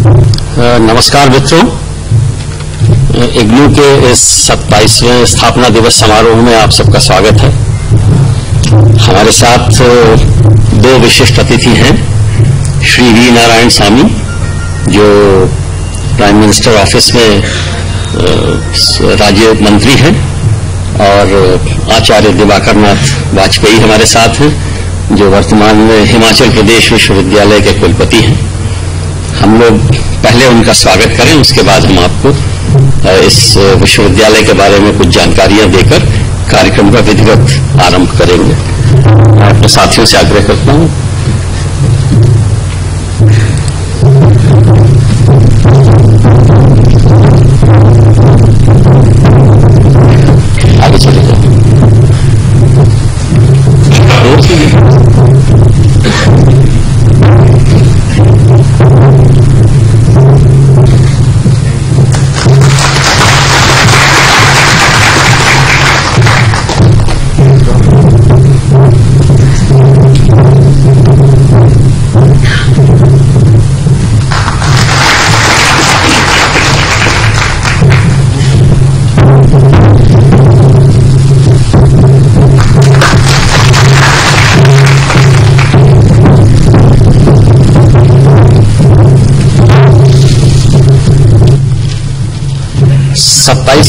नमस्कार मित्रों, इग्नू के इस 27वें स्थापना दिवस समारोह में आप सबका स्वागत है। हमारे साथ दो विशिष्ट अतिथि हैं। श्री वी नारायण स्वामी, जो प्राइम मिनिस्टर ऑफिस में राज्य मंत्री हैं, और आचार्य दिवाकर नाथ वाजपेयी हमारे साथ हैं, जो वर्तमान में हिमाचल प्रदेश विश्वविद्यालय के कुलपति हैं। हम लोग पहले उनका स्वागत करें, उसके बाद हम आपको इस विश्वविद्यालय के बारे में कुछ जानकारियां देकर कार्यक्रम का विधिवत आरंभ करेंगे। मैं अपने साथियों से आग्रह करता हूं। आगे चले जाए।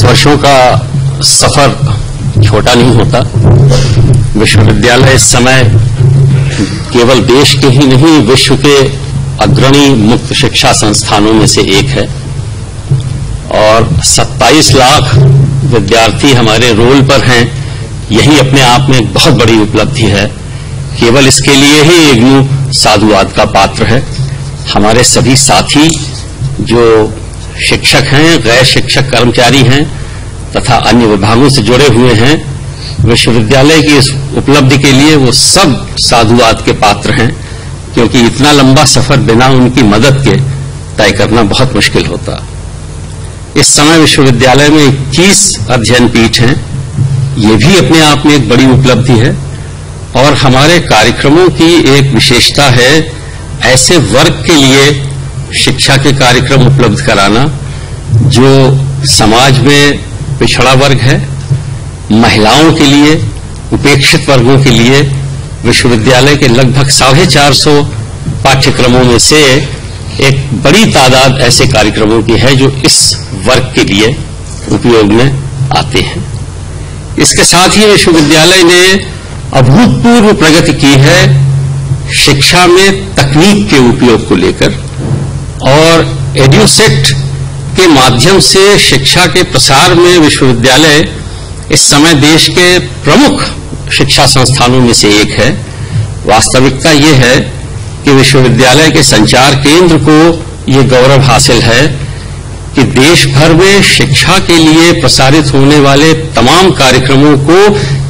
वर्षों का सफर छोटा नहीं होता। विश्वविद्यालय इस समय केवल देश के ही नहीं, विश्व के अग्रणी मुक्त शिक्षा संस्थानों में से एक है, और 27 लाख विद्यार्थी हमारे रोल पर हैं। यही अपने आप में एक बहुत बड़ी उपलब्धि है। केवल इसके लिए ही इग्नू साधुवाद का पात्र है। हमारे सभी साथी जो शिक्षक हैं, गैर शिक्षक कर्मचारी हैं तथा अन्य विभागों से जुड़े हुए हैं, विश्वविद्यालय की इस उपलब्धि के लिए वो सब साधुवाद के पात्र हैं, क्योंकि इतना लंबा सफर बिना उनकी मदद के तय करना बहुत मुश्किल होता। इस समय विश्वविद्यालय में 21 अध्ययन पीठ हैं। ये भी अपने आप में एक बड़ी उपलब्धि है। और हमारे कार्यक्रमों की एक विशेषता है, ऐसे वर्ग के लिए शिक्षा के कार्यक्रम उपलब्ध कराना जो समाज में पिछड़ा वर्ग है, महिलाओं के लिए, उपेक्षित वर्गों के लिए। विश्वविद्यालय के लगभग 450 पाठ्यक्रमों में से एक बड़ी तादाद ऐसे कार्यक्रमों की है जो इस वर्ग के लिए उपयोग में आते हैं। इसके साथ ही विश्वविद्यालय ने अभूतपूर्व प्रगति की है शिक्षा में तकनीक के उपयोग को लेकर, और एड्यूसेट के माध्यम से शिक्षा के प्रसार में विश्वविद्यालय इस समय देश के प्रमुख शिक्षा संस्थानों में से एक है। वास्तविकता ये है कि विश्वविद्यालय के संचार केंद्र को ये गौरव हासिल है कि देश भर में शिक्षा के लिए प्रसारित होने वाले तमाम कार्यक्रमों को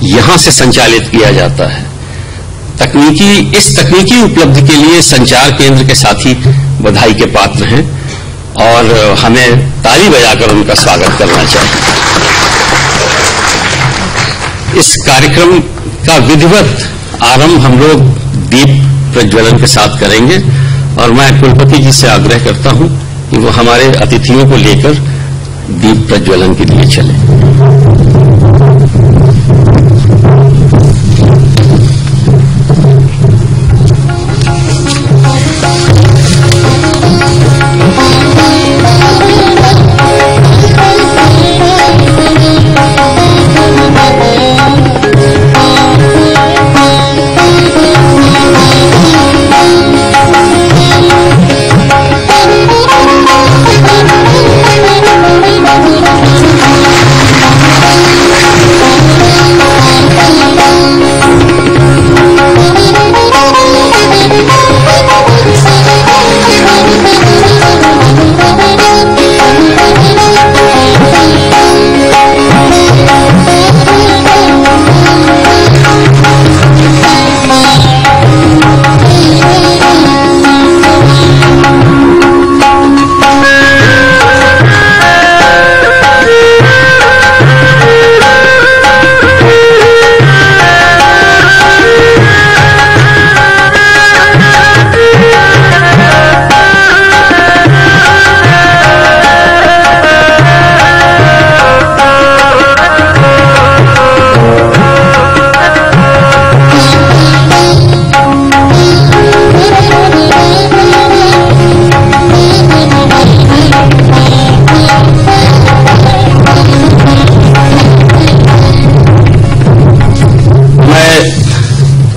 यहां से संचालित किया जाता है। इस तकनीकी उपलब्धि के लिए संचार केंद्र के साथी बधाई के पात्र हैं, और हमें ताली बजाकर उनका स्वागत करना चाहिए। इस कार्यक्रम का विधिवत आरंभ हम लोग दीप प्रज्वलन के साथ करेंगे, और मैं कुलपति जी से आग्रह करता हूं कि वो हमारे अतिथियों को लेकर दीप प्रज्वलन के लिए चले।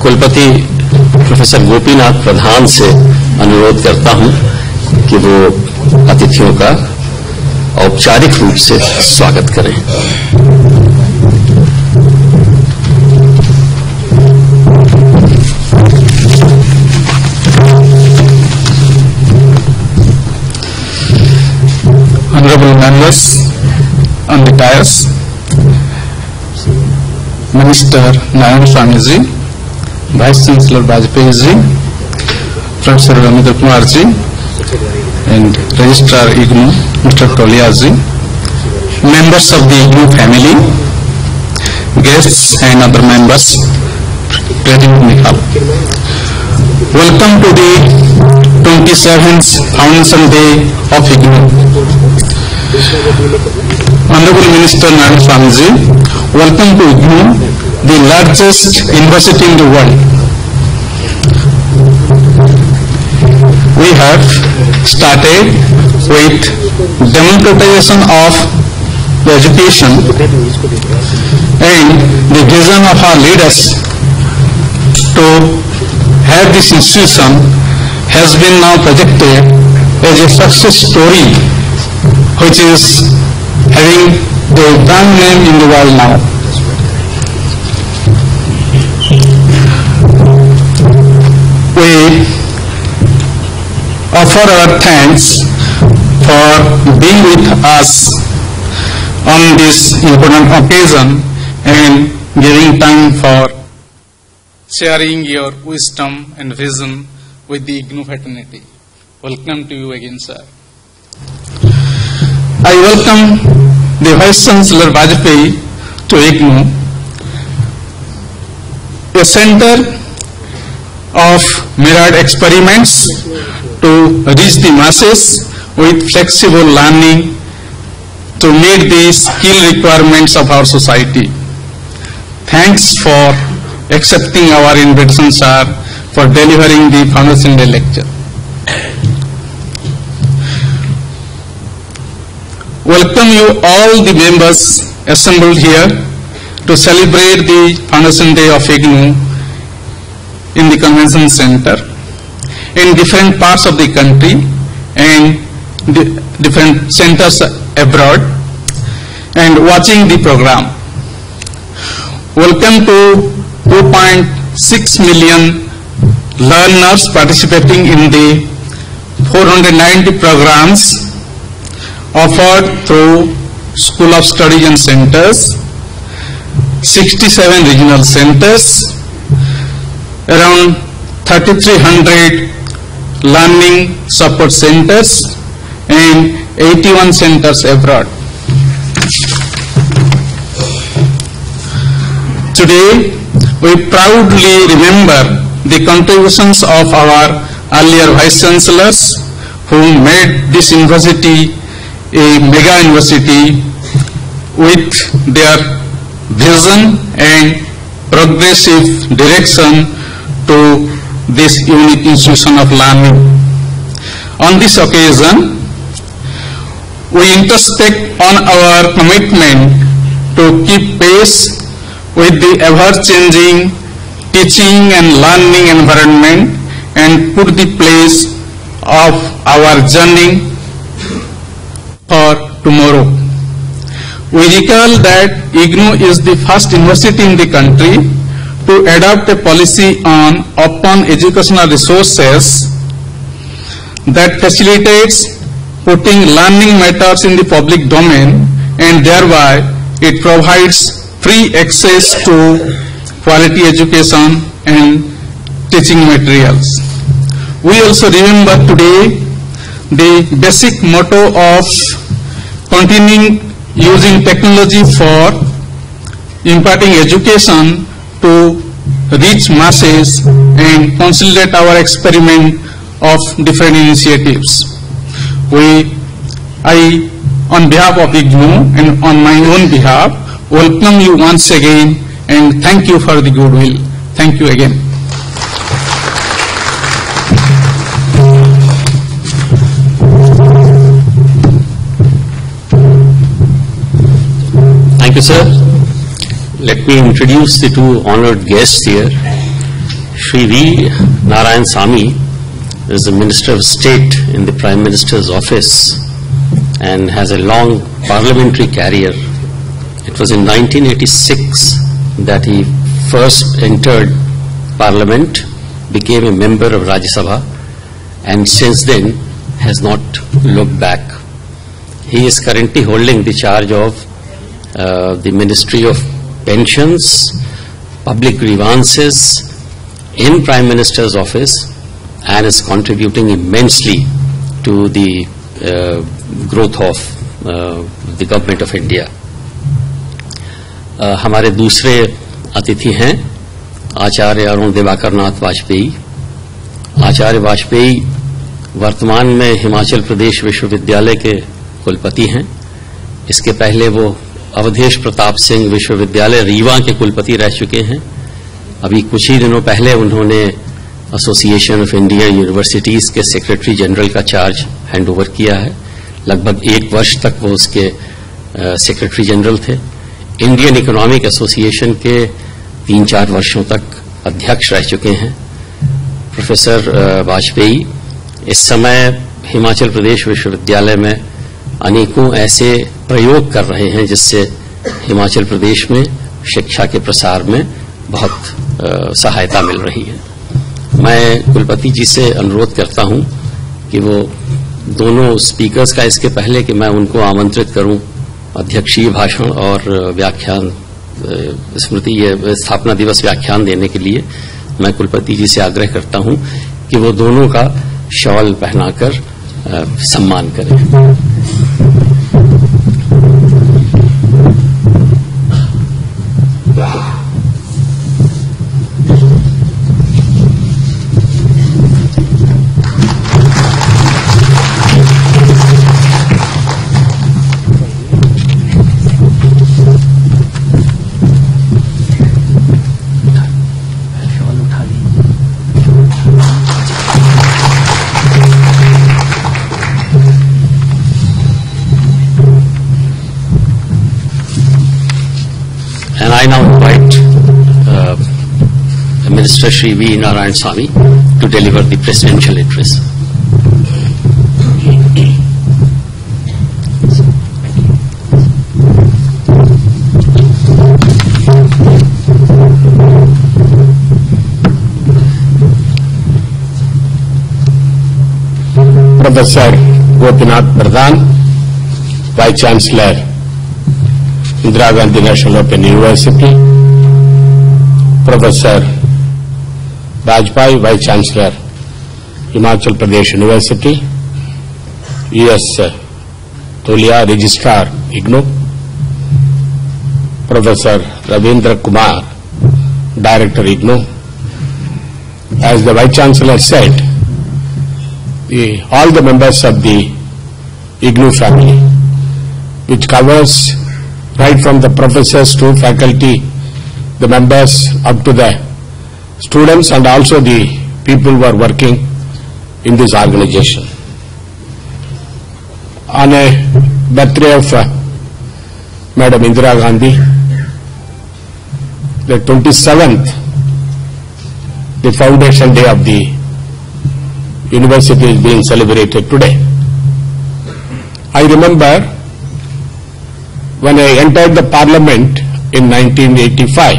कुलपति प्रोफेसर गोपीनाथ प्रधान से अनुरोध करता हूं कि वो अतिथियों का औपचारिक रूप से स्वागत करें। Honorable members on the dais, Minister Narayan Swamy ji, Vice Chancellor Bajpayee ji, Professor Ramendra Kumar ji, and Registrar IGNOU, Mr. Tolia ji, members of the IGNOU family, guests and other members present in the hall. Welcome to the 27th Foundation Day of IGNOU. Honorable Minister Narayan Swamy ji, welcome to IGNOU, the largest university in the world. We have started with democratization of the education, and the vision of our leaders to have this institution has been now projected as a success story which is having the brand name in the world now. We offer our thanks for being with us on this important occasion and giving time for sharing your wisdom and vision with the IGNOU fraternity. Welcome to you again, sir. I welcome the Vice Chancellor Bajpayee to IGNOU, a center of myriad experiments to reach the masses with flexible learning to meet the skill requirements of our society. Thanks for accepting our invitation, sir, for delivering the Foundation Day lecture. Welcome you all the members assembled here to celebrate the Foundation Day of IGNOU in the Convention Center in different parts of the country and different centers abroad and watching the program. Welcome to 2.6 million learners participating in the 490 programs offered through School of Studies and Centers, 67 regional centers, around 3,300 learning support centers and 81 centers abroad. Today, we proudly remember the contributions of our earlier Vice Chancellors who made this university a mega university with their vision and progressive direction to this unique institution of learning. On this occasion, we introspect on our commitment to keep pace with the ever-changing teaching and learning environment and put the place of our journey for tomorrow. We recall that IGNOU is the first university in the country to adopt a policy on open educational resources that facilitates putting learning matters in the public domain, and thereby it provides free access to quality education and teaching materials. We also remember today the basic motto of continuing using technology for imparting education to reach masses and consolidate our experiment of different initiatives. I, on behalf of IGNOU and on my own behalf, welcome you once again and thank you for the goodwill. Thank you again. Thank you, sir. Let me introduce the two honored guests here. Shri V. Narayanasamy is the Minister of State in the Prime Minister's office and has a long parliamentary career. It was in 1986 that he first entered Parliament, became a member of Rajya Sabha, and since then has not looked back. He is currently holding the charge of the Ministry of Pensions, Public Grievances in Prime Minister's office, and is contributing immensely to the growth of the Government of India. हमारे दूसरे अतिथि हैं आचार्य अरुण दिवाकर नाथ वाजपेयी। आचार्य वाजपेयी वर्तमान में हिमाचल प्रदेश विश्वविद्यालय के कुलपति हैं। इसके पहले वो अवधेश प्रताप सिंह विश्वविद्यालय रीवा के कुलपति रह चुके हैं। अभी कुछ ही दिनों पहले उन्होंने एसोसिएशन ऑफ इंडियन यूनिवर्सिटीज के सेक्रेटरी जनरल का चार्ज हैंड ओवर किया है। लगभग 1 वर्ष तक वो उसके सेक्रेटरी जनरल थे। इंडियन इकोनॉमिक एसोसिएशन के 3-4 वर्षों तक अध्यक्ष रह चुके हैं। प्रोफेसर वाजपेयी इस समय हिमाचल प्रदेश विश्वविद्यालय में अनेकों ऐसे प्रयोग कर रहे हैं जिससे हिमाचल प्रदेश में शिक्षा के प्रसार में बहुत सहायता मिल रही है। मैं कुलपति जी से अनुरोध करता हूं कि वो दोनों स्पीकर्स का इसके पहले कि मैं उनको आमंत्रित करूं अध्यक्षीय भाषण और व्याख्यान स्मृति स्थापना दिवस व्याख्यान देने के लिए, मैं कुलपति जी से आग्रह करता हूं कि वो दोनों का शॉल पहनाकर सम्मान करें। And I now invite Minister Shri V. Narayanasamy to deliver the presidential address. Professor Gopinath Pradhan, Vice Chancellor, Indira Gandhi National Open University, Professor Rajpai, Vice Chancellor, Himachal Pradesh University, U.S. Tolia, Registrar, IGNOU, Professor Ravindra Kumar, Director, IGNOU. As the Vice Chancellor said, all the members of the IGNOU family, which covers right from the professors to faculty, the members up to the students and also the people who are working in this organization. On a birthday of Madam Indira Gandhi, the 27th, the foundation day of the university is being celebrated today. I remember when I entered the parliament in 1985,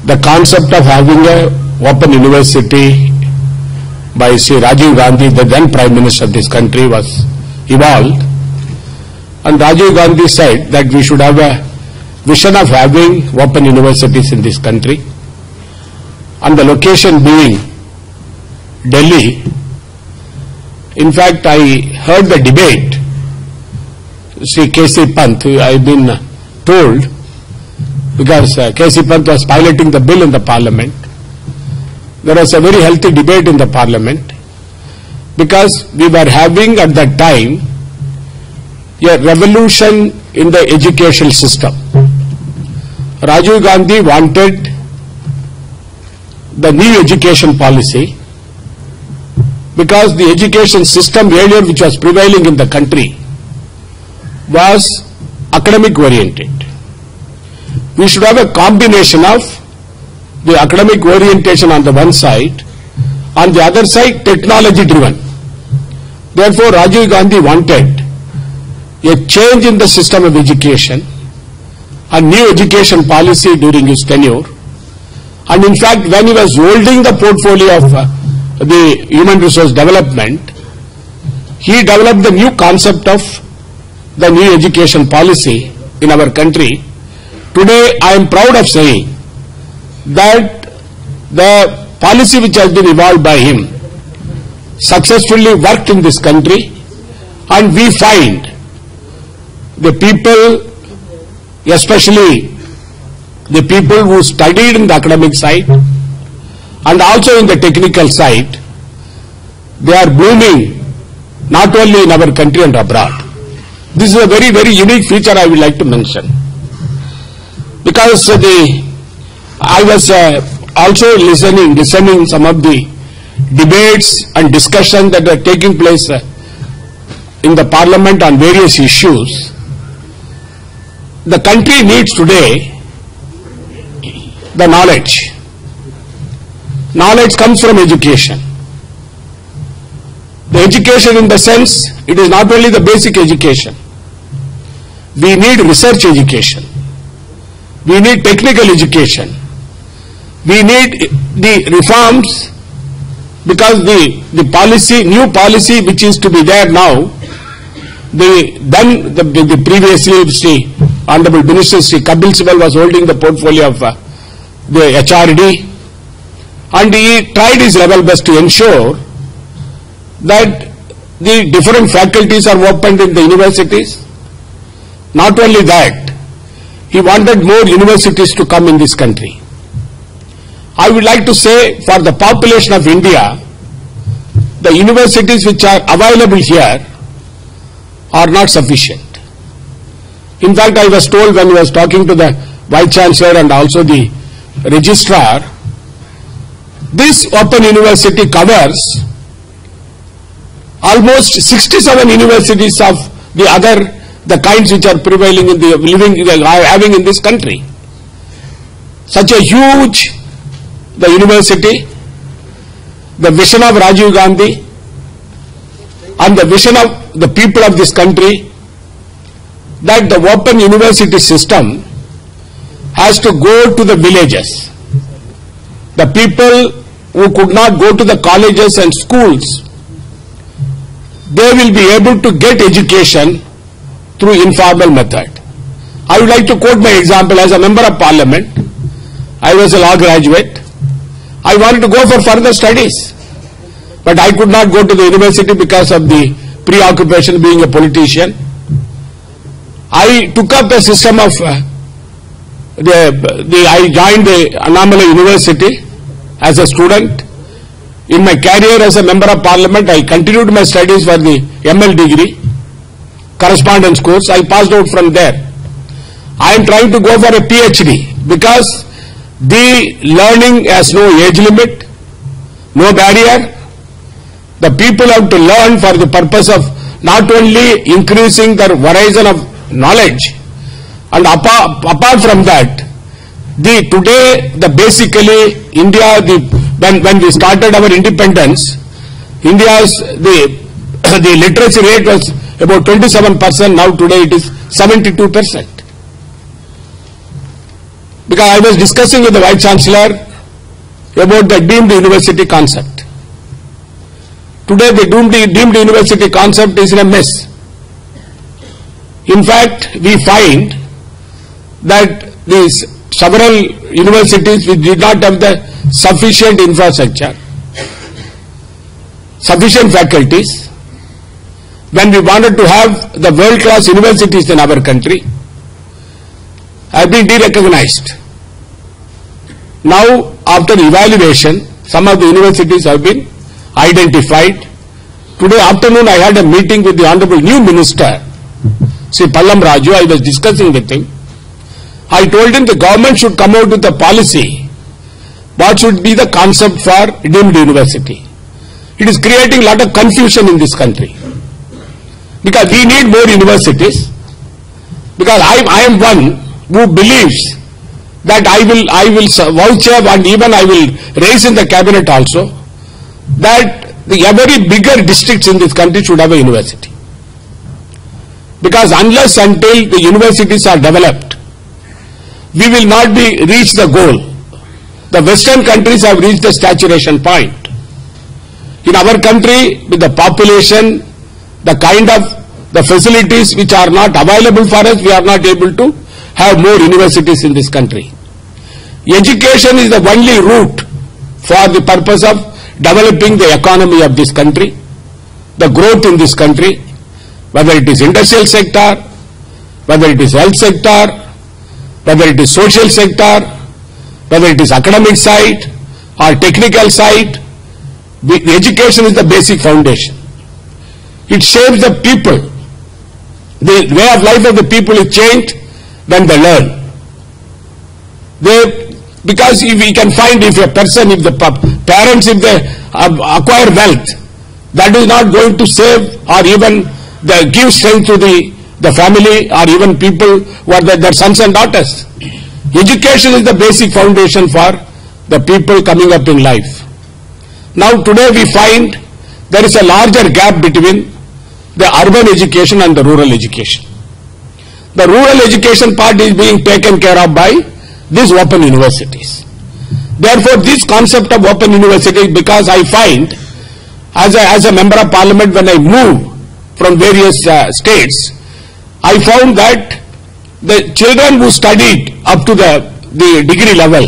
the concept of having a open university by Sri Rajiv Gandhi, the then Prime Minister of this country, was evolved. And Rajiv Gandhi said that we should have a vision of having open universities in this country. And the location being Delhi. In fact, I heard the debate. Sri K.C. Pant, I have been told, because K.C. Pant was piloting the bill in the parliament. There was a very healthy debate in the parliament because we were having at that time a revolution in the educational system. Rajiv Gandhi wanted the new education policy because the education system earlier which was prevailing in the country was academic oriented. We should have a combination of the academic orientation on the one side, on the other side technology driven. Therefore, Rajiv Gandhi wanted a change in the system of education, a new education policy during his tenure, and in fact when he was holding the portfolio of the human resource development, he developed the new concept of the new education policy in our country. Today I am proud of saying that the policy which has been evolved by him successfully worked in this country, and we find the people, especially the people who studied in the academic side and also in the technical side, they are blooming not only in our country and abroad. This is a very, very unique feature I would like to mention, because I was also listening some of the debates and discussions that are taking place in the parliament on various issues. The country needs today the knowledge. Knowledge comes from education. The education in the sense, it is not only the basic education. We need research education. We need technical education. We need the reforms, because the policy, new policy which is to be there now, the previously Sri Honorable Minister Sri Kapil Sibal was holding the portfolio of the HRD, and he tried his level best to ensure that the different faculties are opened in the universities. Not only that, he wanted more universities to come in this country. I would like to say, for the population of India, the universities which are available here are not sufficient. In fact, I was told when I was talking to the Vice Chancellor and also the Registrar, this Open University covers almost 67 universities of the kinds which are prevailing in having in this country. Such a huge the university, the vision of Rajiv Gandhi and the vision of the people of this country, that the open university system has to go to the villages. The people who could not go to the colleges and schools, they will be able to get education through informal method. I would like to quote my example. As a member of parliament, I was a law graduate. I wanted to go for further studies, but I could not go to the university because of the preoccupation being a politician. I took up the system of I joined the Annamalai University as a student. In my career as a member of parliament, I continued my studies for the ML degree, correspondence course. I passed out from there. I am trying to go for a PhD because the learning has no age limit, no barrier. The people have to learn for the purpose of not only increasing their horizon of knowledge, and apart from that, today basically India, when we started our independence, India's the literacy rate was about 27%. Now today it is 72%. Because I was discussing with the Vice Chancellor about the deemed university concept. Today the deemed university concept is in a mess. In fact, we find that these several universities which did not have the sufficient infrastructure, sufficient faculties, when we wanted to have the world-class universities in our country, have been de-recognized. Now, after evaluation, some of the universities have been identified. Today afternoon, I had a meeting with the Honorable New Minister, Sri Pallam Raju. I was discussing with him. I told him the government should come out with a policy. What should be the concept for deemed university? It is creating a lot of confusion in this country. Because we need more universities. Because I am one who believes that I will voucher and even I will raise in the cabinet also that every bigger districts in this country should have a university. Because unless until the universities are developed, we will not reach the goal. The Western countries have reached the saturation point. In our country, with the population, the kind of the facilities which are not available for us, we are not able to have more universities in this country. Education is the only route for the purpose of developing the economy of this country, the growth in this country, whether it is industrial sector, whether it is health sector, whether it is social sector, whether it is academic side or technical side. The education is the basic foundation. It shapes the people. The way of life of the people is changed when they learn. Because if we can find, if a person, if the parents, if they acquire wealth, that is not going to save or even give strength to the family or even people who are their sons and daughters. Education is the basic foundation for the people coming up in life. Now today we find there is a larger gap between the urban education and the rural education. The rural education part is being taken care of by these open universities. Therefore, this concept of open universities, because I find as a member of parliament, when I move from various states, I found that the children who studied up to the degree level,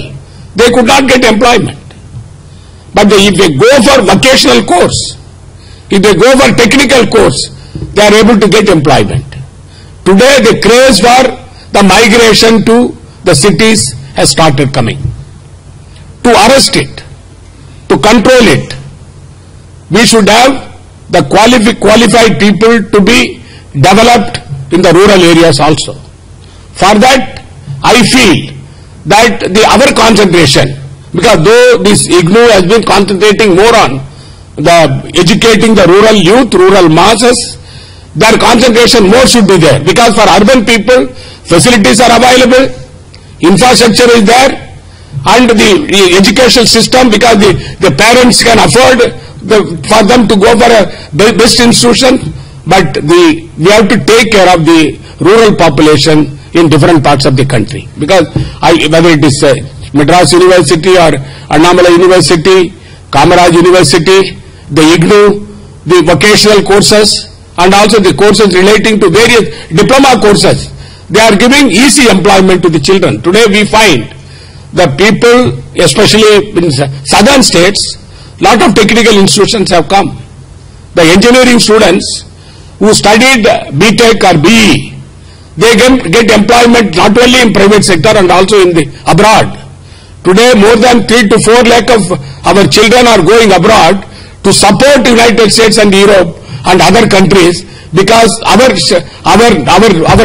they could not get employment. But if they go for vocational course, if they go for technical course, they are able to get employment. Today the craze for the migration to the cities has started coming. To arrest it, to control it, we should have the qualified people to be developed in the rural areas also. For that, I feel that our concentration, because though this IGNOU has been concentrating more on educating the rural youth, rural masses, their concentration more should be there. Because for urban people, facilities are available, infrastructure is there, and the educational system, because the parents can afford for them to go for a best institution, but we have to take care of the rural population in different parts of the country. Because whether it is Madras University or Annamala University, Kamaraj University, the IGNOU, the vocational courses, and also the courses relating to various diploma courses, they are giving easy employment to the children. Today we find the people, especially in southern states, lot of technical institutions have come. The engineering students who studied BTech or BE, they get employment not only in private sector and also in the abroad. Today more than 3 to 4 lakh of our children are going abroad to support United States and Europe and other countries, because our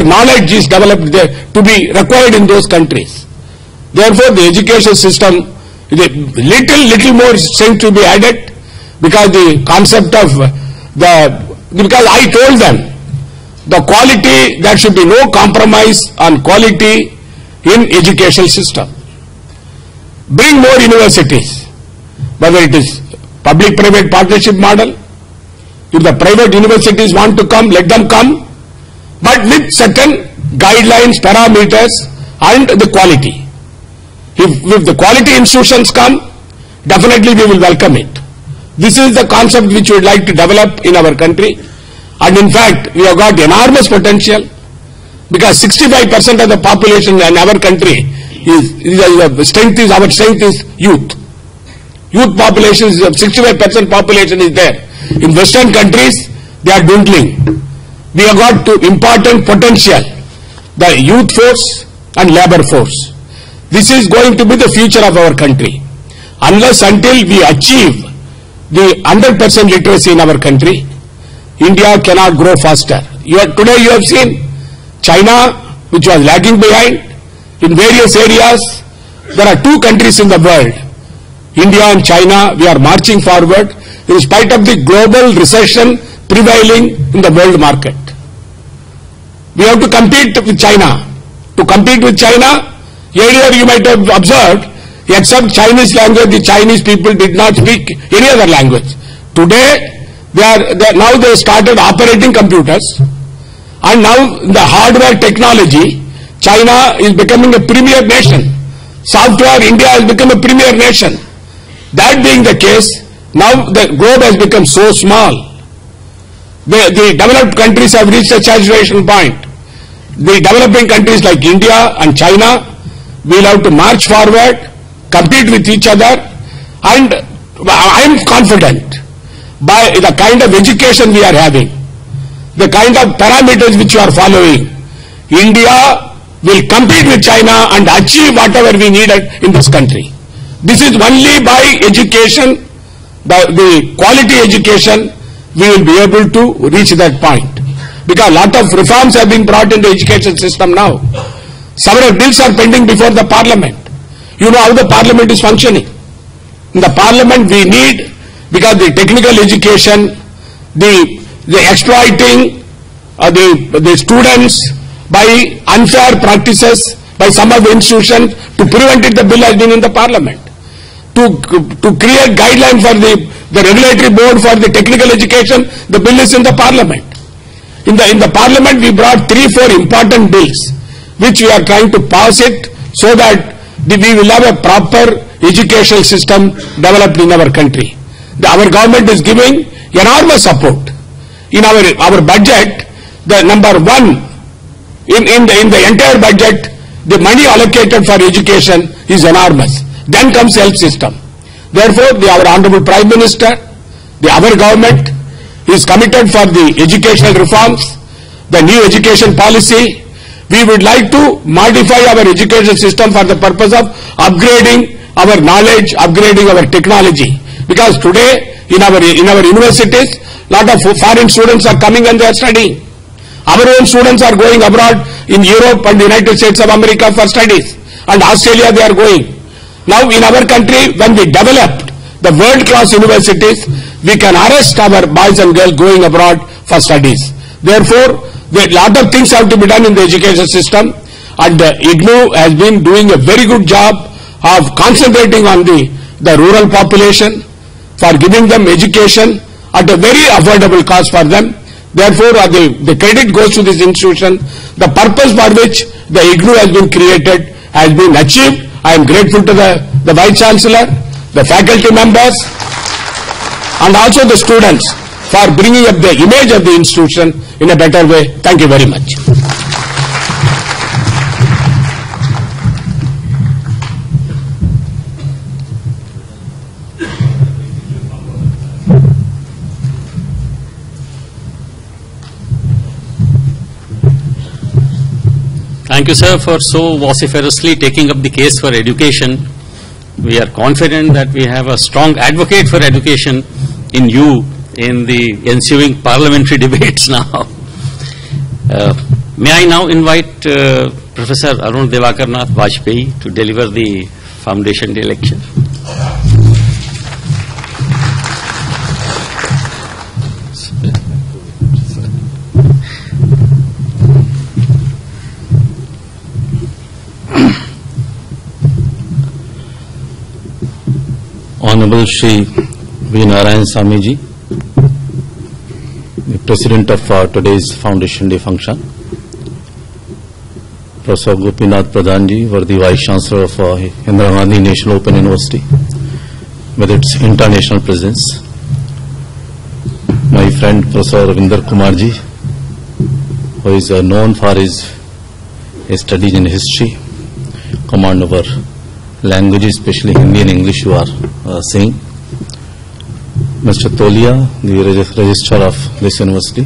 knowledge is developed there to be required in those countries. Therefore, the education system, little more strength to be added, because the concept of because I told them the quality, there should be no compromise on quality in education system. Bring more universities, whether it is public-private partnership model. If the private universities want to come, let them come, but with certain guidelines, parameters, and the quality. If the quality institutions come, definitely we will welcome it. This is the concept which we would like to develop in our country, and in fact we have got enormous potential, because 65% of the population in our country our strength is youth. Youth population is 65% population is there. In Western countries, they are dwindling. We have got important potential, the youth force and labor force. This is going to be the future of our country. Unless until we achieve the 100% literacy in our country, India cannot grow faster. Today you have seen China, which was lagging behind in various areas. There are 2 countries in the world, India and China. We are marching forward in spite of the global recession prevailing in the world market. We have to compete with China. To compete with China, Earlier you might have observed, except Chinese language, the Chinese people did not speak any other language. Today, now they started operating computers, and now the hardware technology, China is becoming a premier nation. Software, India has become a premier nation. That being the case, now the globe has become so small. The developed countries have reached a saturation point. The developing countries like India and China will have to march forward, compete with each other, and I am confident by the kind of education we are having, the kind of parameters which we are following, India will compete with China and achieve whatever we needed in this country. This is only by education, the quality education, we will be able to reach that point. Because a lot of reforms have been brought in the education system now. Several bills are pending before the parliament. You know how the parliament is functioning. In the parliament we need, because the technical education, the exploiting the students by unfair practices by some of the institutions, to prevent it, the bill has been in the parliament. To create guidelines for the regulatory board for the technical education, the bill is in the parliament. In the parliament we brought 3-4 important bills which we are trying to pass it so that we will have a proper educational system developed in our country. Our government is giving enormous support. In our budget, the number one in the entire budget, the money allocated for education is enormous. Then comes health system. Therefore, our Honorable Prime Minister, our government is committed for the educational reforms, the new education policy. We would like to modify our education system for the purpose of upgrading our knowledge, upgrading our technology. Because today, in our universities, lot of foreign students are coming and they are studying. Our own students are going abroad in Europe and the United States of America for studies, and Australia they are going. Now in our country, when we developed the world-class universities, we can arrest our boys and girls going abroad for studies. Therefore, a lot of things have to be done in the education system, and IGNOU has been doing a very good job of concentrating on the rural population, for giving them education at a very affordable cost for them. Therefore, the credit goes to this institution. The purpose for which the IGNOU has been created has been achieved. I am grateful to the Vice Chancellor, the faculty members, and also the students for bringing up the image of the institution in a better way. Thank you very much. Thank you, sir, for so vociferously taking up the case for education. We are confident that we have a strong advocate for education in you in the ensuing parliamentary debates now. May I now invite Professor Arun Devakar Nath Vajpayee to deliver the Foundation Day lecture. Honorable Shri V. Narayan Swami ji, the President of today's Foundation Day function, Professor Gopinath Pradhan ji, worthy Vice Chancellor of Indira Gandhi National Open University, with its international presence, my friend Professor Ravinder Kumar ji, who is known for his studies in history, command over languages, especially Hindi and English you are saying. Mr. Tolia, the registrar of this university,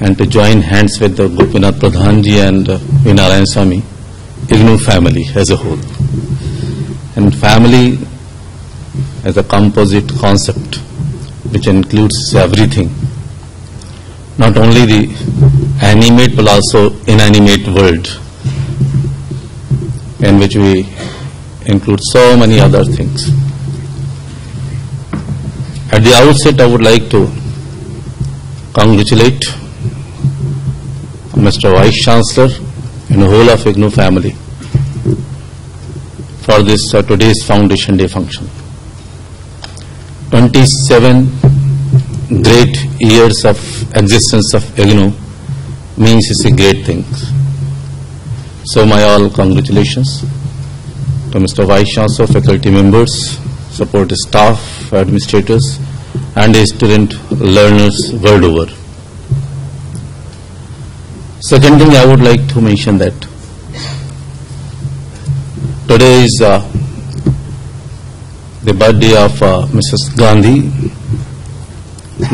and to join hands with the Gopinath Pradhan ji and V. Narayan Swami, IGNOU family as a whole. And family as a composite concept which includes everything, not only the animate but also inanimate world, in which we include so many other things. At the outset, I would like to congratulate Mr. Vice Chancellor and the whole of IGNOU family for this today's Foundation Day function. 27 great years of existence of IGNOU means it's a great thing. So my all congratulations to Mr. Vice Chancellor, faculty members, support staff, administrators, and student learners world over. Second thing I would like to mention that today is the birthday of Mrs. Gandhi,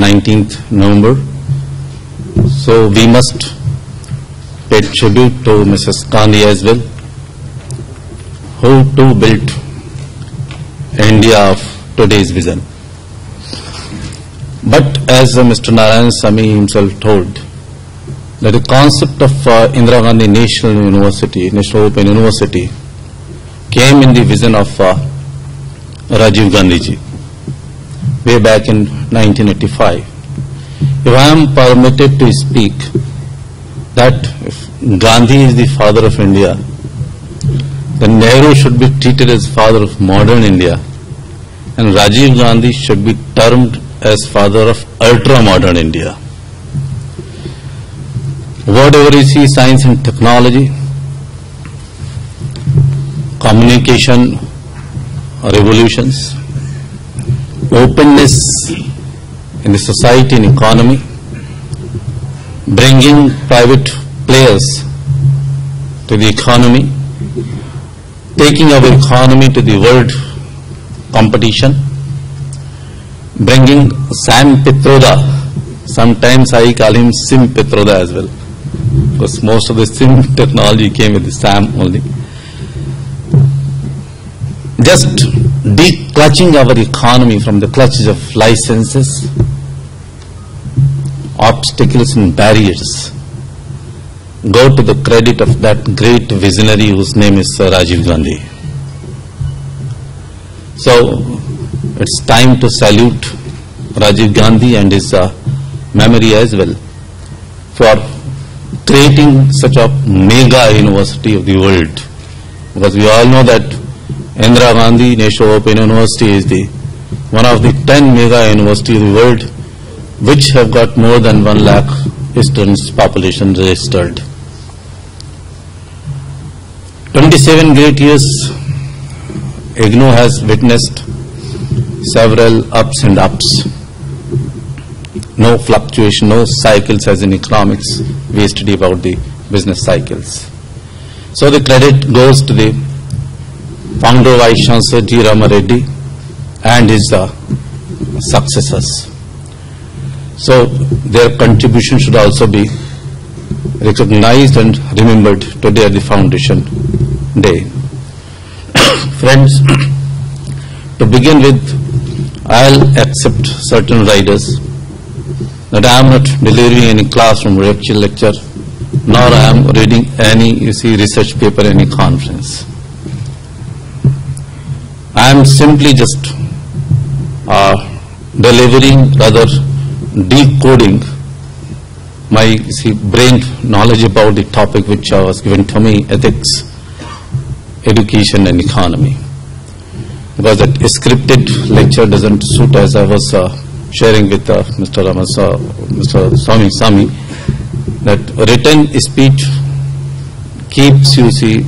19th November. So we must pay tribute to Mrs. Gandhi as well, who too built India of today's vision. But as Mr. Narayanasamy himself told, that the concept of Indira Gandhi National University, National Open University, came in the vision of Rajiv Gandhi ji way back in 1985. If I am permitted to speak that if Gandhi is the father of India, then Nehru should be treated as father of modern India, and Rajiv Gandhi should be termed as father of ultra-modern India. Whatever you see, science and technology, communication revolutions, openness in the society and economy, bringing private players to the economy, taking our economy to the world competition, bringing Sam Pitroda. Sometimes I call him Sim Pitroda as well, because most of the SIM technology came with the SAM only. Just declutching our economy from the clutches of licenses, obstacles and barriers, go to the credit of that great visionary whose name is Rajiv Gandhi. So it's time to salute Rajiv Gandhi and his memory as well for creating such a mega university of the world, because we all know that Indira Gandhi National Open University is the one of the 10 mega universities of the world which have got more than 1 lakh students population registered. 27 great years IGNOU has witnessed several ups and ups. No fluctuation, no cycles as in economics. We study about the business cycles. So the credit goes to the founder Vice Chancellor G. Rama Reddy and his successors. So their contribution should also be recognized and remembered today at the Foundation Day. Friends, to begin with, I'll accept certain riders that I am not delivering any classroom lecture, nor I am reading any research paper, any conference. I am simply just delivering, rather decoding my brain knowledge about the topic which was given to me, ethics, education and economy. Because that scripted lecture doesn't suit, as I was sharing with Mr. Sami, that written speech keeps you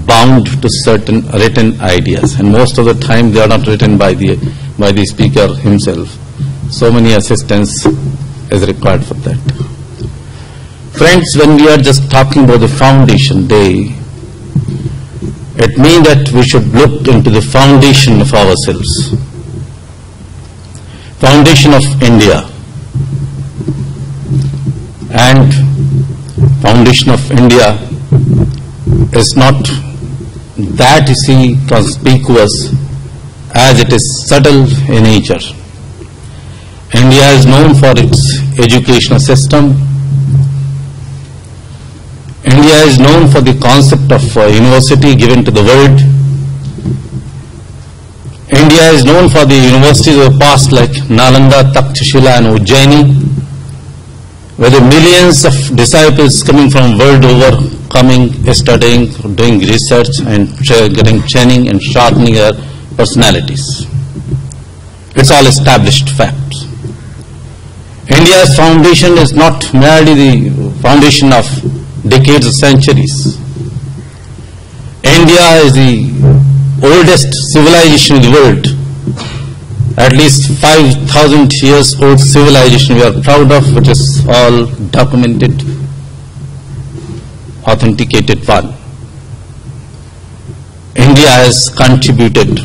bound to certain written ideas, and most of the time they are not written by the speaker himself. So many assistance is required for that. Friends, when we are just talking about the Foundation Day, it means that we should look into the foundation of ourselves, foundation of India. And foundation of India is not that conspicuous as it is subtle in nature. India is known for its educational system. India is known for the concept of university given to the world. India is known for the universities of the past like Nalanda, Takshashila and Ujjaini, where the millions of disciples coming from world over coming, studying, doing research and getting training and sharpening their personalities. It's all established fact. India's foundation is not merely the foundation of decades or centuries. India is the oldest civilization in the world. At least 5,000 years old civilization we are proud of, which is all documented, authenticated one. India has contributed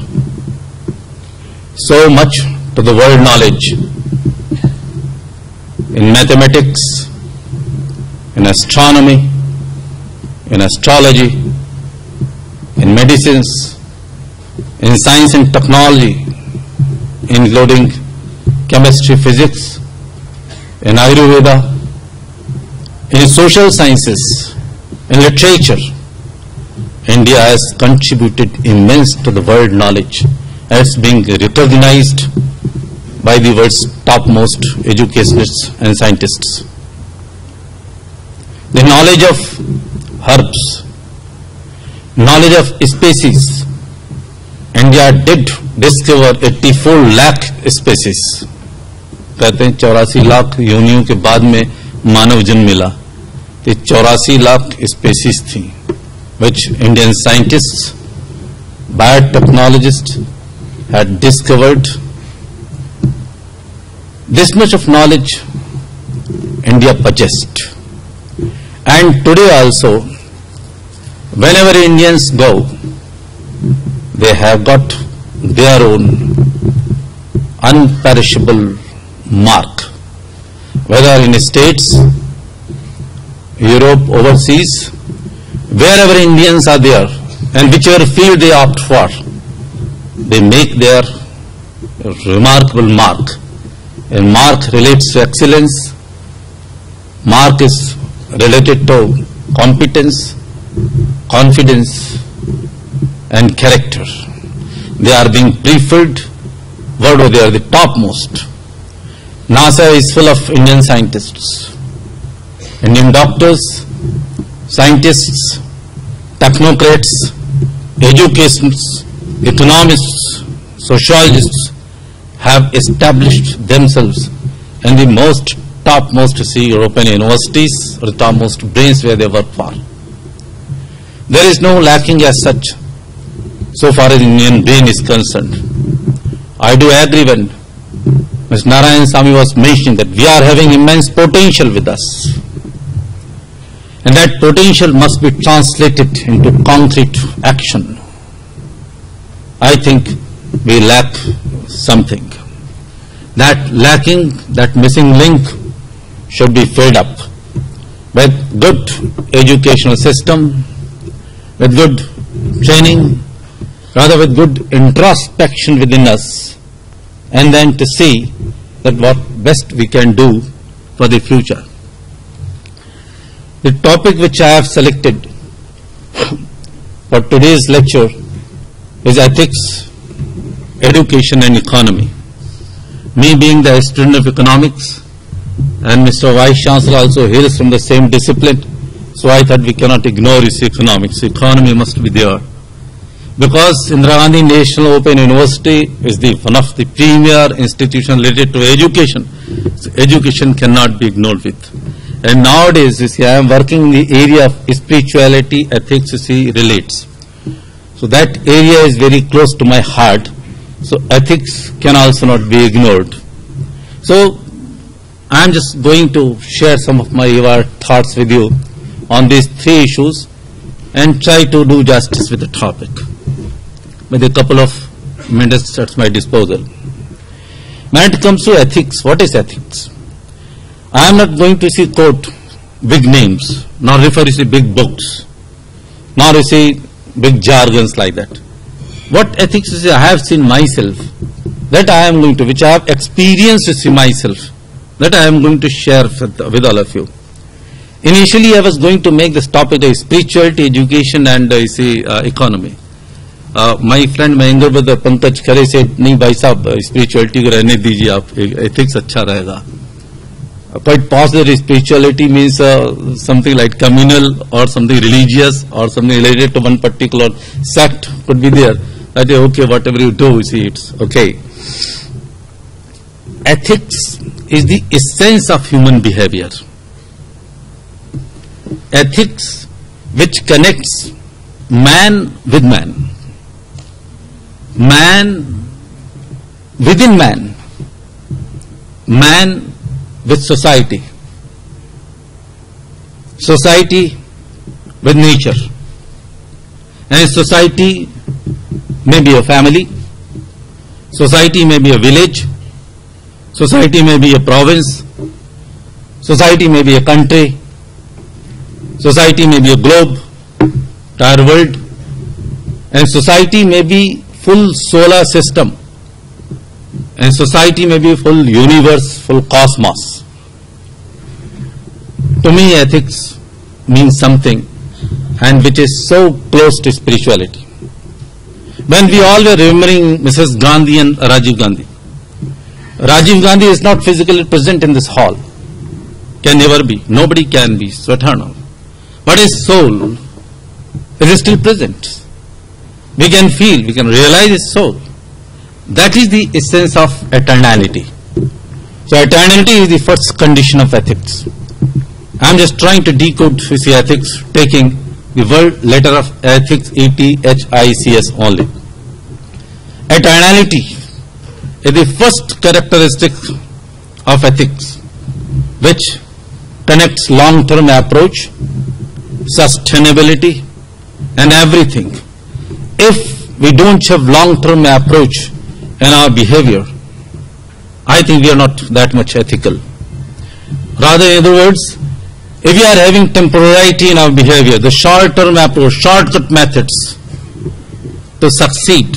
so much to the world knowledge in mathematics, in astronomy, in astrology, in medicines, in science and technology, including chemistry, physics, in Ayurveda, in social sciences, in literature. India has contributed immense to the world knowledge, and it's being recognized by the world's topmost educationists and scientists. The knowledge of herbs, knowledge of species. India did discover 84 lakh species. कहते हैं 84 लाख योनियों के बाद में मानव जन्म मिला, तो 84 lakh species थी, which Indian scientists, biotechnologists had discovered. This much of knowledge India possessed, and today also, whenever Indians go, they have got their own unperishable mark, whether in states, Europe, overseas, wherever Indians are there, and whichever field they opt for, they make their remarkable mark. And mark relates to excellence, mark is related to competence, confidence, and character. They are being preferred, whatever they are the topmost. NASA is full of Indian scientists, Indian doctors, scientists, technocrats, educationists, economists, sociologists have established themselves in the most topmost European universities or the topmost brains where they work for. There is no lacking as such so far as Indian brain is concerned. I do agree when Mr. Narayan Swamy was mentioning that we are having immense potential with us, and that potential must be translated into concrete action. I think we lack something. That lacking, that missing link should be filled up with good educational system, with good training, rather with good introspection within us, and then to see that what best we can do for the future. The topic which I have selected for today's lecture is ethics, education and economy. Me being the student of economics, and Mr. Vice Chancellor also hails from the same discipline, so I thought we cannot ignore his economics. Economy must be there, because Indira Gandhi National Open University is one of the premier institutions related to education. So education cannot be ignored with. And nowadays, you see, I am working in the area of spirituality, ethics, you see, relates. So that area is very close to my heart. So ethics can also not be ignored. So I am just going to share some of my thoughts with you on these three issues and try to do justice with the topic with a couple of minutes at my disposal. When it comes to ethics, what is ethics? I am not going to quote big names, nor refer to big books, nor big jargons like that. What ethics is, I have seen myself, that I am going to, which I have experienced to see myself, that I am going to share with all of you. Initially, I was going to make this topic of spirituality, education and economy. My friend, my younger brother Pankaj Khare said, "नहीं भाई साहब, spirituality को रहने दीजिए आप, ethics अच्छा रहेगा." quite possibly spirituality means something like communal or something religious or something related to one particular sect could be there. That is okay, whatever you do, you see, it's okay. Ethics is the essence of human behavior. Ethics which connects man with man, man within man, man with society, society with nature, and society may be a family, society may be a village, society may be a province, society may be a country, society may be a globe, entire world, and society may be full solar system, and society may be full universe, full cosmos. To me, ethics means something and which is so close to spirituality. When we all were remembering Mrs. Gandhi and Rajiv Gandhi, Rajiv Gandhi is not physically present in this hall, can never be, nobody can be, so eternal. But his soul is still present. We can feel, we can realize his soul. That is the essence of eternality. So eternality is the first condition of ethics. I am just trying to decode ethics, taking the word letter of ethics, ETHICS only. Eternality is the first characteristic of ethics, which connects long-term approach, sustainability, and everything. If we don't have long-term approach in our behavior, I think we are not that much ethical. Rather, in other words, if we are having temporality in our behavior, the short-term approach, shortcut methods to succeed,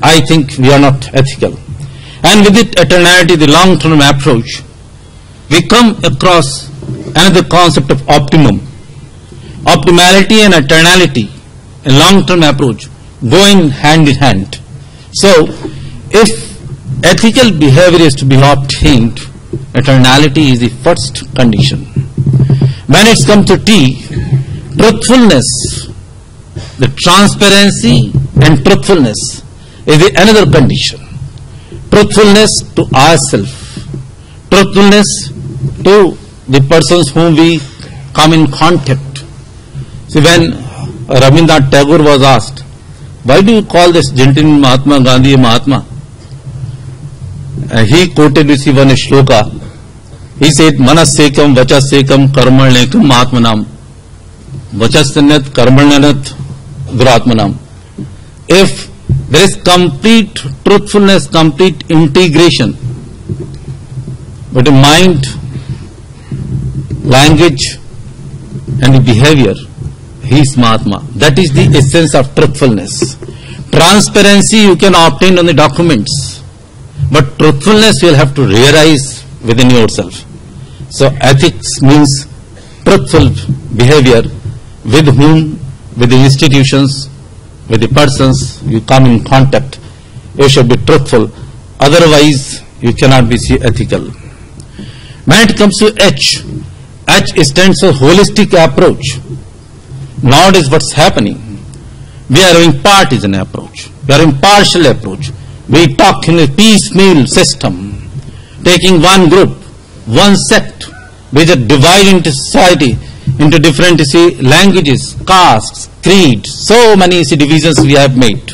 I think we are not ethical. And with it, eternality, the long-term approach, we come across another concept of optimum. Optimality and eternality, a long-term approach, go in hand in hand. So, if ethical behavior is to be obtained, eternality is the first condition. When it's come to T, truthfulness, the transparency and truthfulness is the another condition. Truthfulness to ourselves, truthfulness to the persons whom we come in contact. See, when Rabindranath Tagore was asked, why do you call this gentleman Mahatma Gandhi a Mahatma? He quoted this one shloka. He said, Manasekam, Vachasekam, Karmalekam, Mahatmanam. Vachasanat, Karmalnat, Duratmanam. If there is complete truthfulness, complete integration, but the mind, language, and the behavior, he is Mahatma. That is the essence of truthfulness. Transparency you can obtain on the documents, but truthfulness you will have to realize within yourself. So ethics means truthful behavior with whom, with the institutions, with the persons you come in contact. You should be truthful, otherwise you cannot be ethical. When it comes to H stands for holistic approach. Nowadays what's happening, we are having partisan approach, we are having partial approach. We talk in a piecemeal system, taking one group, one sect, we just divide into society into different languages, castes, creed, so many divisions we have made.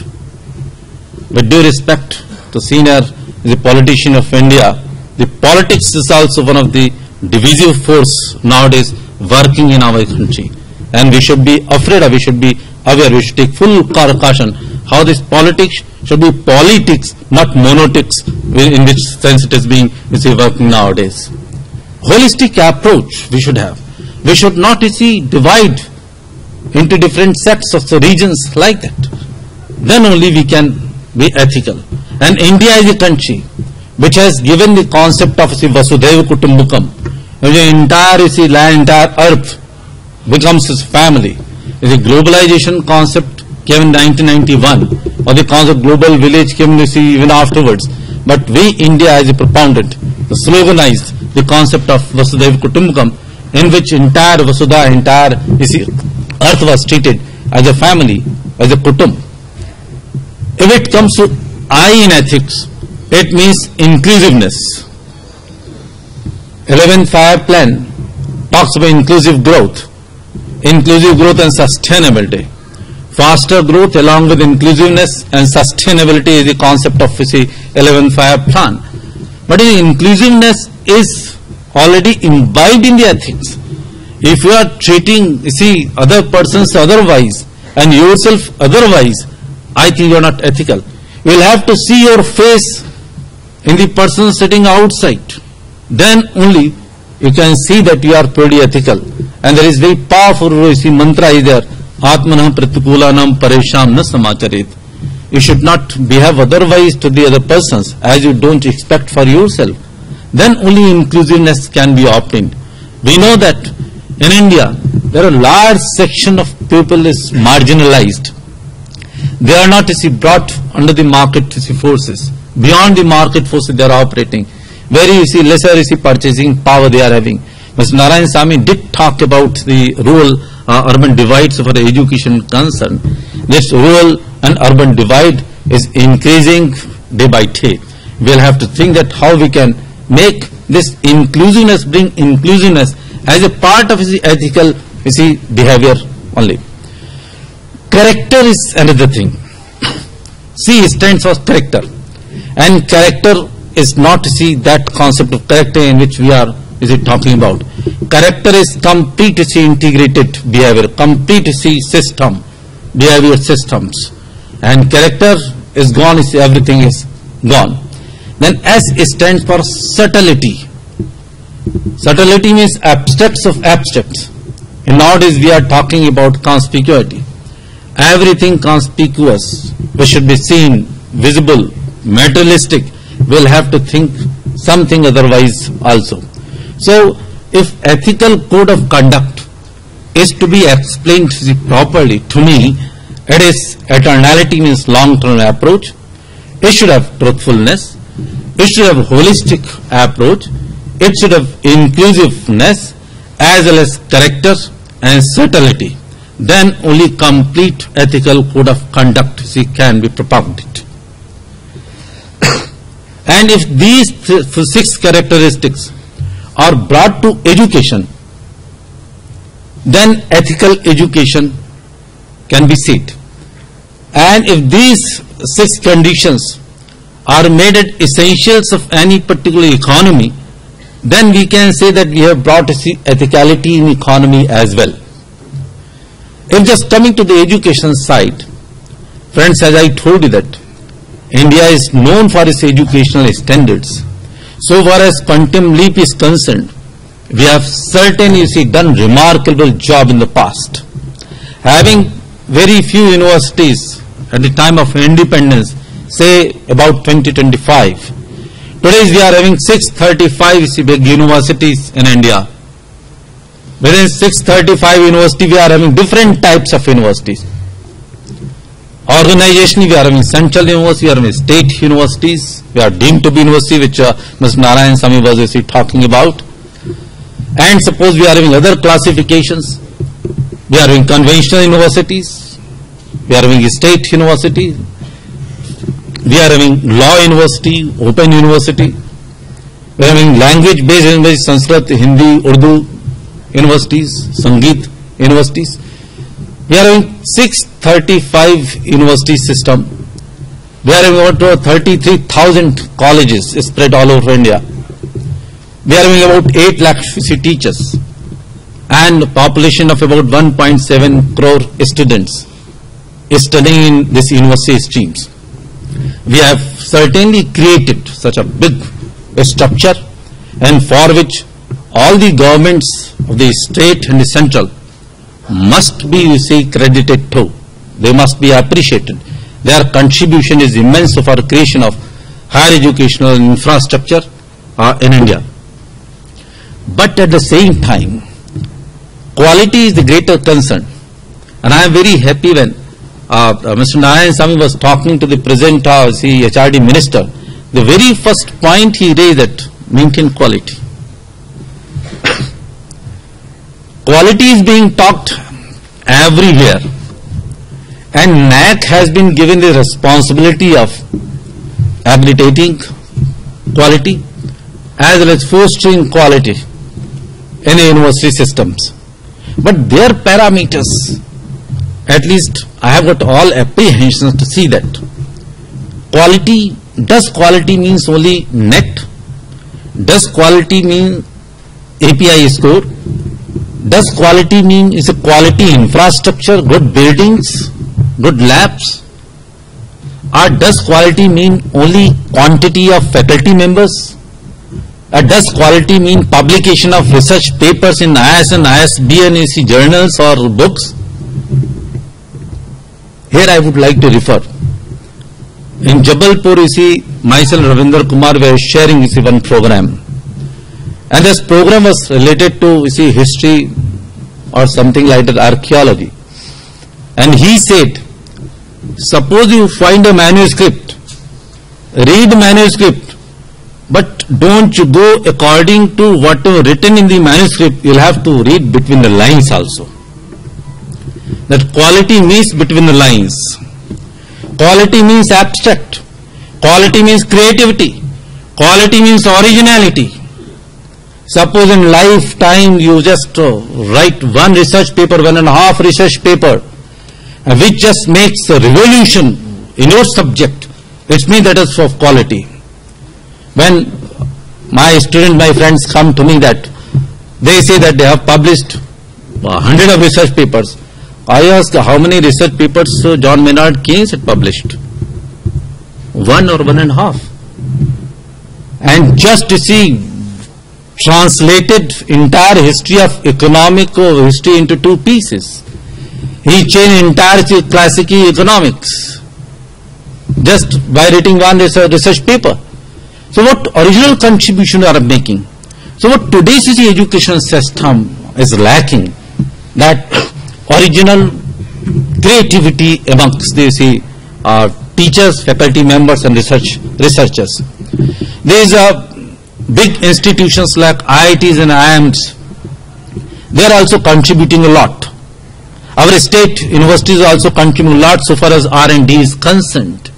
With due respect to senior the politician of India, the politics is also one of the divisive force nowadays working in our country, and we should be afraid of, we should be aware, we should take full caution how this politics should be politics, not monotics, in which sense it is being working nowadays. Holistic approach we should have. We should not divide into different sets of the regions like that. Then only we can be ethical. And India is a country which has given the concept of Vasudhaiva Kutumbakam. The entire land, entire earth becomes his family. The globalization concept came in 1991, or the concept global village came even afterwards. But we, India, as a propounded, sloganized the concept of Vasudhaiva Kutumbakam, in which entire Vasudha, entire earth was treated as a family, as a kutum. If it comes to I in ethics, it means inclusiveness. 11th Five Plan talks about inclusive growth and sustainability. Faster growth along with inclusiveness and sustainability is the concept of 11th Five Plan. But inclusiveness is already imbibed in the ethics. If you are treating other persons otherwise and yourself otherwise, I think you are not ethical. You will have to see your face in the person sitting outside. Then only you can see that you are purely ethical. And there is very powerful mantra is there. Atmanam pratikulanam paresham na samacharet. You should not behave otherwise to the other persons as you don't expect for yourself. Then only inclusiveness can be obtained. We know that in India, there are a large section of people is marginalized. They are not brought under the market forces. Beyond the market forces they are operating. Very lesser purchasing power they are having. Mr. Narayanasamy did talk about the rural urban divides for education concern. This rural and urban divide is increasing day by day. We will have to think that how we can make this inclusiveness, bring inclusiveness as a part of ethical behavior only. Character is another thing. C stands for character, and character is not that concept of character in which we are talking about. Character is complete integrated behavior, complete system, behavior systems, and character is gone, everything is gone. Then S stands for subtlety. Subtlety means abstracts of abstracts. In nowadays we are talking about conspicuity. Everything conspicuous, which should be seen, visible, materialistic, will have to think something otherwise also. So, if ethical code of conduct is to be explained properly, to me, it is eternality means long-term approach. It should have truthfulness. It should have holistic approach. It should have inclusiveness as well as character and subtlety. Then only complete ethical code of conduct can be propagated. And if these 6 characteristics are brought to education, then ethical education can be set. And if these 6 conditions are made it essentials of any particular economy, then we can say that we have brought ethicality in economy as well. If just coming to the education side, friends, as I told you that India is known for its educational standards. So far as quantum leap is concerned, we have certainly done remarkable job in the past. Having very few universities at the time of independence, say about 2025. Today we are having 635 big universities in India. Within 635 universities, we are having different types of universities. Organizationally, we are having central universities, we are having state universities, we are deemed to be university, which Mr. Narayanasamy was talking about. And suppose we are having other classifications, we are having conventional universities, we are having state university, we are having law university, open university, we are having language-based universities, Sanskrit, Hindi, Urdu universities, Sangeet universities. We are having 635 university system. We are having about 33,000 colleges spread all over India. We are having about 8 lakh teachers and a population of about 1.7 crore students studying in this university streams. We have certainly created such a big structure, and for which all the governments of the state and the central must be credited too. They must be appreciated. Their contribution is immense for the creation of higher educational infrastructure in India. But at the same time, quality is the greater concern. And I am very happy when Mr. Narayanasamy was talking to the present HRD minister. The very first point he raised that maintain quality. quality is being talked everywhere, and NAC has been given the responsibility of habilitating quality as well as fostering quality in the university systems. But their parameters, at least I have got all apprehensions to see that. Quality, does quality means only NET? Does quality mean API score? Does quality mean is a quality infrastructure, good buildings, good labs? Or does quality mean only quantity of faculty members? Or does quality mean publication of research papers in ISN, ISB and AC journals or books? Here I would like to refer. In Jabalpur, you see, myself, Ravinder Kumar, were sharing one program. And this program was related to, history or something like that, archaeology. And he said, suppose you find a manuscript, read the manuscript, but don't you go according to what is written in the manuscript, you'll have to read between the lines also. That quality means between the lines. Quality means abstract. Quality means creativity. Quality means originality. Suppose in lifetime you just write one research paper, 1.5 research paper, which just makes a revolution in your subject, it means that is of quality. When my friends come to me that they say that they have published 100 of research papers, I ask how many research papers John Maynard Keynes had published? 1 or 1.5. And just to see, translated entire history of economic history into 2 pieces. He changed entire classical economics just by writing one research paper. So what original contribution are making? So what today's education system is lacking, that original creativity amongst the teachers, faculty members and researchers. There is big institutions like IITs and IIMs. They are also contributing a lot. Our state universities also contribute a lot so far as R&D is concerned.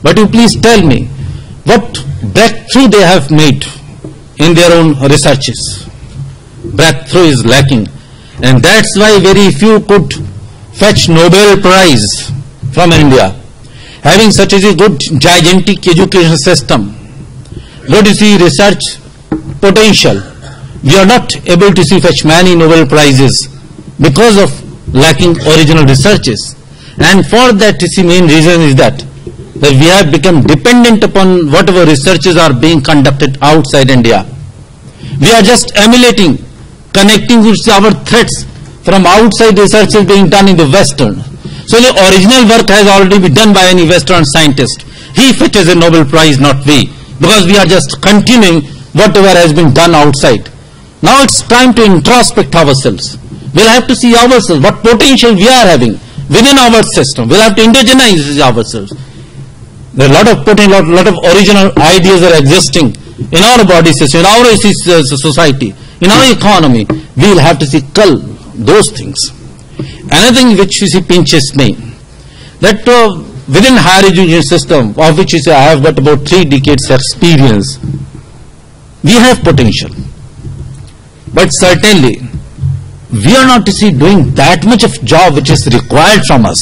But you please tell me, what breakthrough they have made in their own researches? Breakthrough is lacking. And that's why very few could fetch Nobel Prize from India. Having such a good gigantic education system, good research potential, we are not able to fetch many Nobel Prizes because of lacking original researches. And for that main reason is that we have become dependent upon whatever researches are being conducted outside India. We are just emulating, connecting with our threats from outside researches being done in the Western. So the original work has already been done by any Western scientist. He fetches a Nobel Prize, not we, because we are just continuing whatever has been done outside. Now it's time to introspect ourselves. We'll have to see ourselves, what potential we are having within our system. We'll have to indigenize ourselves. There are a lot of potential, lot of original ideas are existing in our body system, in our society, in our economy. We'll have to cull those things. Another thing which pinches me, that within higher education system, of which I have got about 3 decades experience, we have potential. But certainly, we are not doing that much of job which is required from us.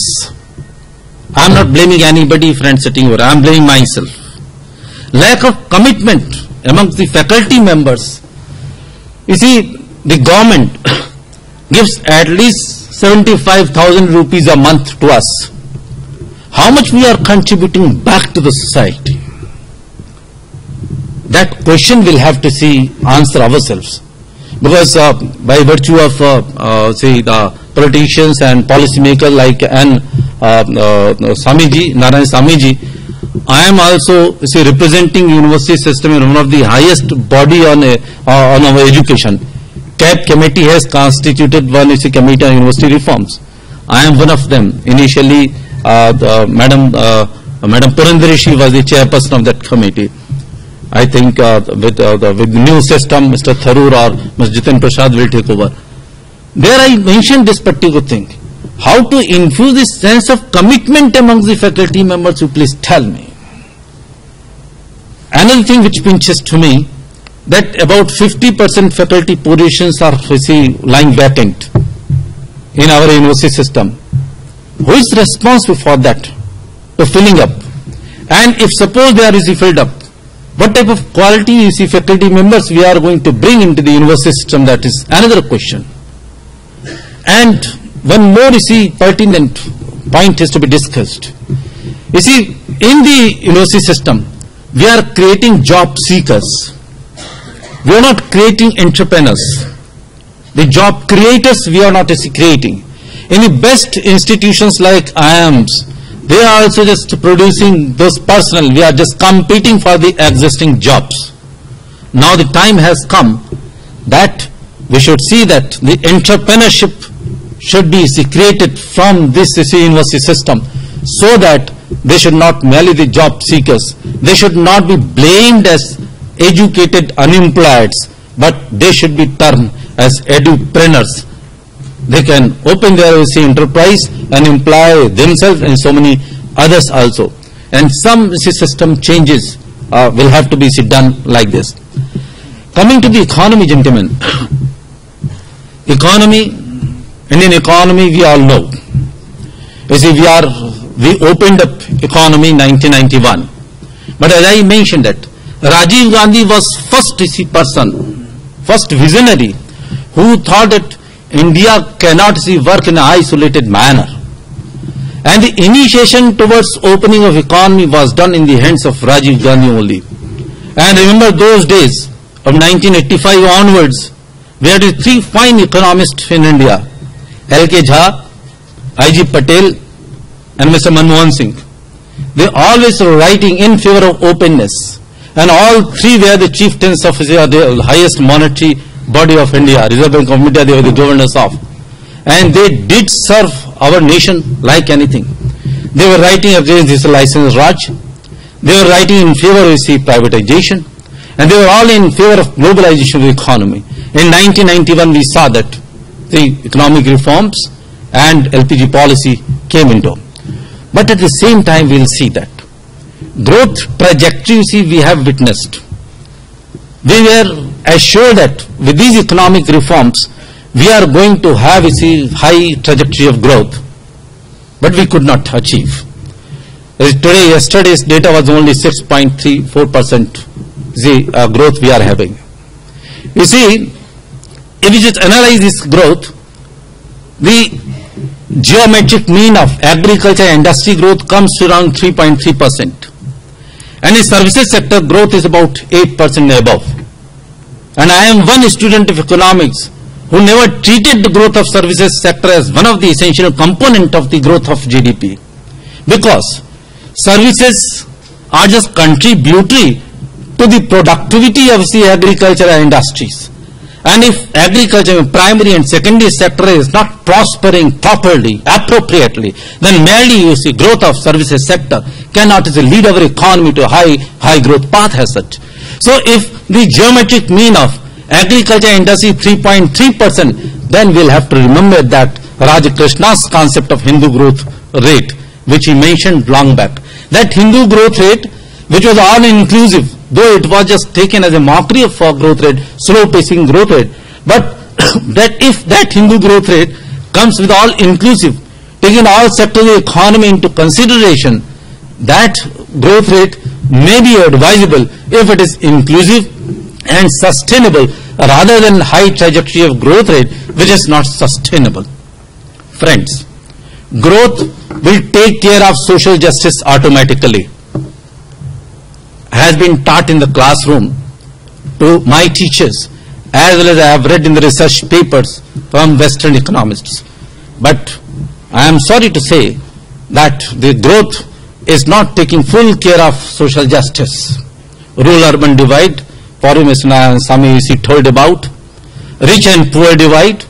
I am not blaming anybody, friend sitting over. I am blaming myself. Lack of commitment amongst the faculty members. You see, the government gives at least 75,000 rupees a month to us. How much we are contributing back to the society? That question we'll have to answer ourselves. Because by virtue of the politicians and policymakers like Narayan Samiji, I am also representing university system in one of the highest body on our education. CAP committee has constituted one committee on university reforms. I am one of them. Initially, Madam Purandari, she was the chairperson of that committee. I think with the new system, Mr. Tharoor or Mr. Jitin Prasad will take over. there I mentioned this particular thing. How to infuse this sense of commitment among the faculty members, you please tell me. Another thing which pinches to me, that about 50% faculty positions are lying vacant in our university system. Who is responsible for that, for filling up? And if suppose they are filled up, what type of quality faculty members we are going to bring into the university system? That is another question. And one more pertinent point is to be discussed. You see, in the university system, we are creating job seekers. We are not creating entrepreneurs. The job creators we are not creating. In the best institutions like IIMs, they are also just producing those personnel. We are just competing for the existing jobs. Now the time has come that we should see that the entrepreneurship should be created from this university system, so that they should not merely the job seekers. They should not be blamed as educated unemployed, but they should be termed as edupreneurs. They can open their enterprise and employ themselves and so many others also. And some system changes will have to be done like this. Coming to the economy, gentlemen. Economy, Indian economy, we all know. You see, we opened up economy in 1991. But as I mentioned that, Rajiv Gandhi was first person, first visionary, who thought that India cannot work in an isolated manner. And the initiation towards opening of economy was done in the hands of Rajiv Gandhi only. And remember those days of 1985 onwards, we had three fine economists in India, L.K. Jha, I.G. Patel and Mr. Manmohan Singh. They always were writing in favor of openness. And all three were the chieftains of the highest monetary body of India, Reserve Bank of India, they were the governors of. And they did serve our nation like anything. They were writing against this license Raj. They were writing in favor of privatization. And they were all in favor of globalization of the economy. In 1991, we saw that the economic reforms and LPG policy came into. But at the same time, we will see that growth trajectory we have witnessed. We were assured that with these economic reforms, we are going to have high trajectory of growth, but we could not achieve. Yesterday's data was only 6.34% growth we are having. You see, if you just analyze this growth, the geometric mean of agriculture and industry growth comes to around 3.3%. And the services sector growth is about 8% above. And I am one student of economics who never treated the growth of services sector as one of the essential component of the growth of GDP. Because services are just contributory to the productivity of the agriculture and industries. And if agriculture, primary and secondary sector is not prospering properly, appropriately, then merely growth of services sector cannot lead our economy to a high growth path as such. So if the geometric mean of agriculture and industry 3.3%, then we'll have to remember that Rajakrishna's concept of Hindu growth rate, which he mentioned long back. That Hindu growth rate, which was all inclusive, though it was just taken as a mockery of growth rate, slow pacing growth rate, but that if that Hindu growth rate comes with all inclusive, taking all sectors of the economy into consideration, that growth rate may be advisable if it is inclusive and sustainable, rather than high trajectory of growth rate which is not sustainable. Friends, growth will take care of social justice automatically. Has been taught in the classroom to my teachers, as well as I have read in the research papers from Western economists. But I am sorry to say that the growth is not taking full care of social justice. Rural-urban divide, Forum Sami told about, rich and poor divide,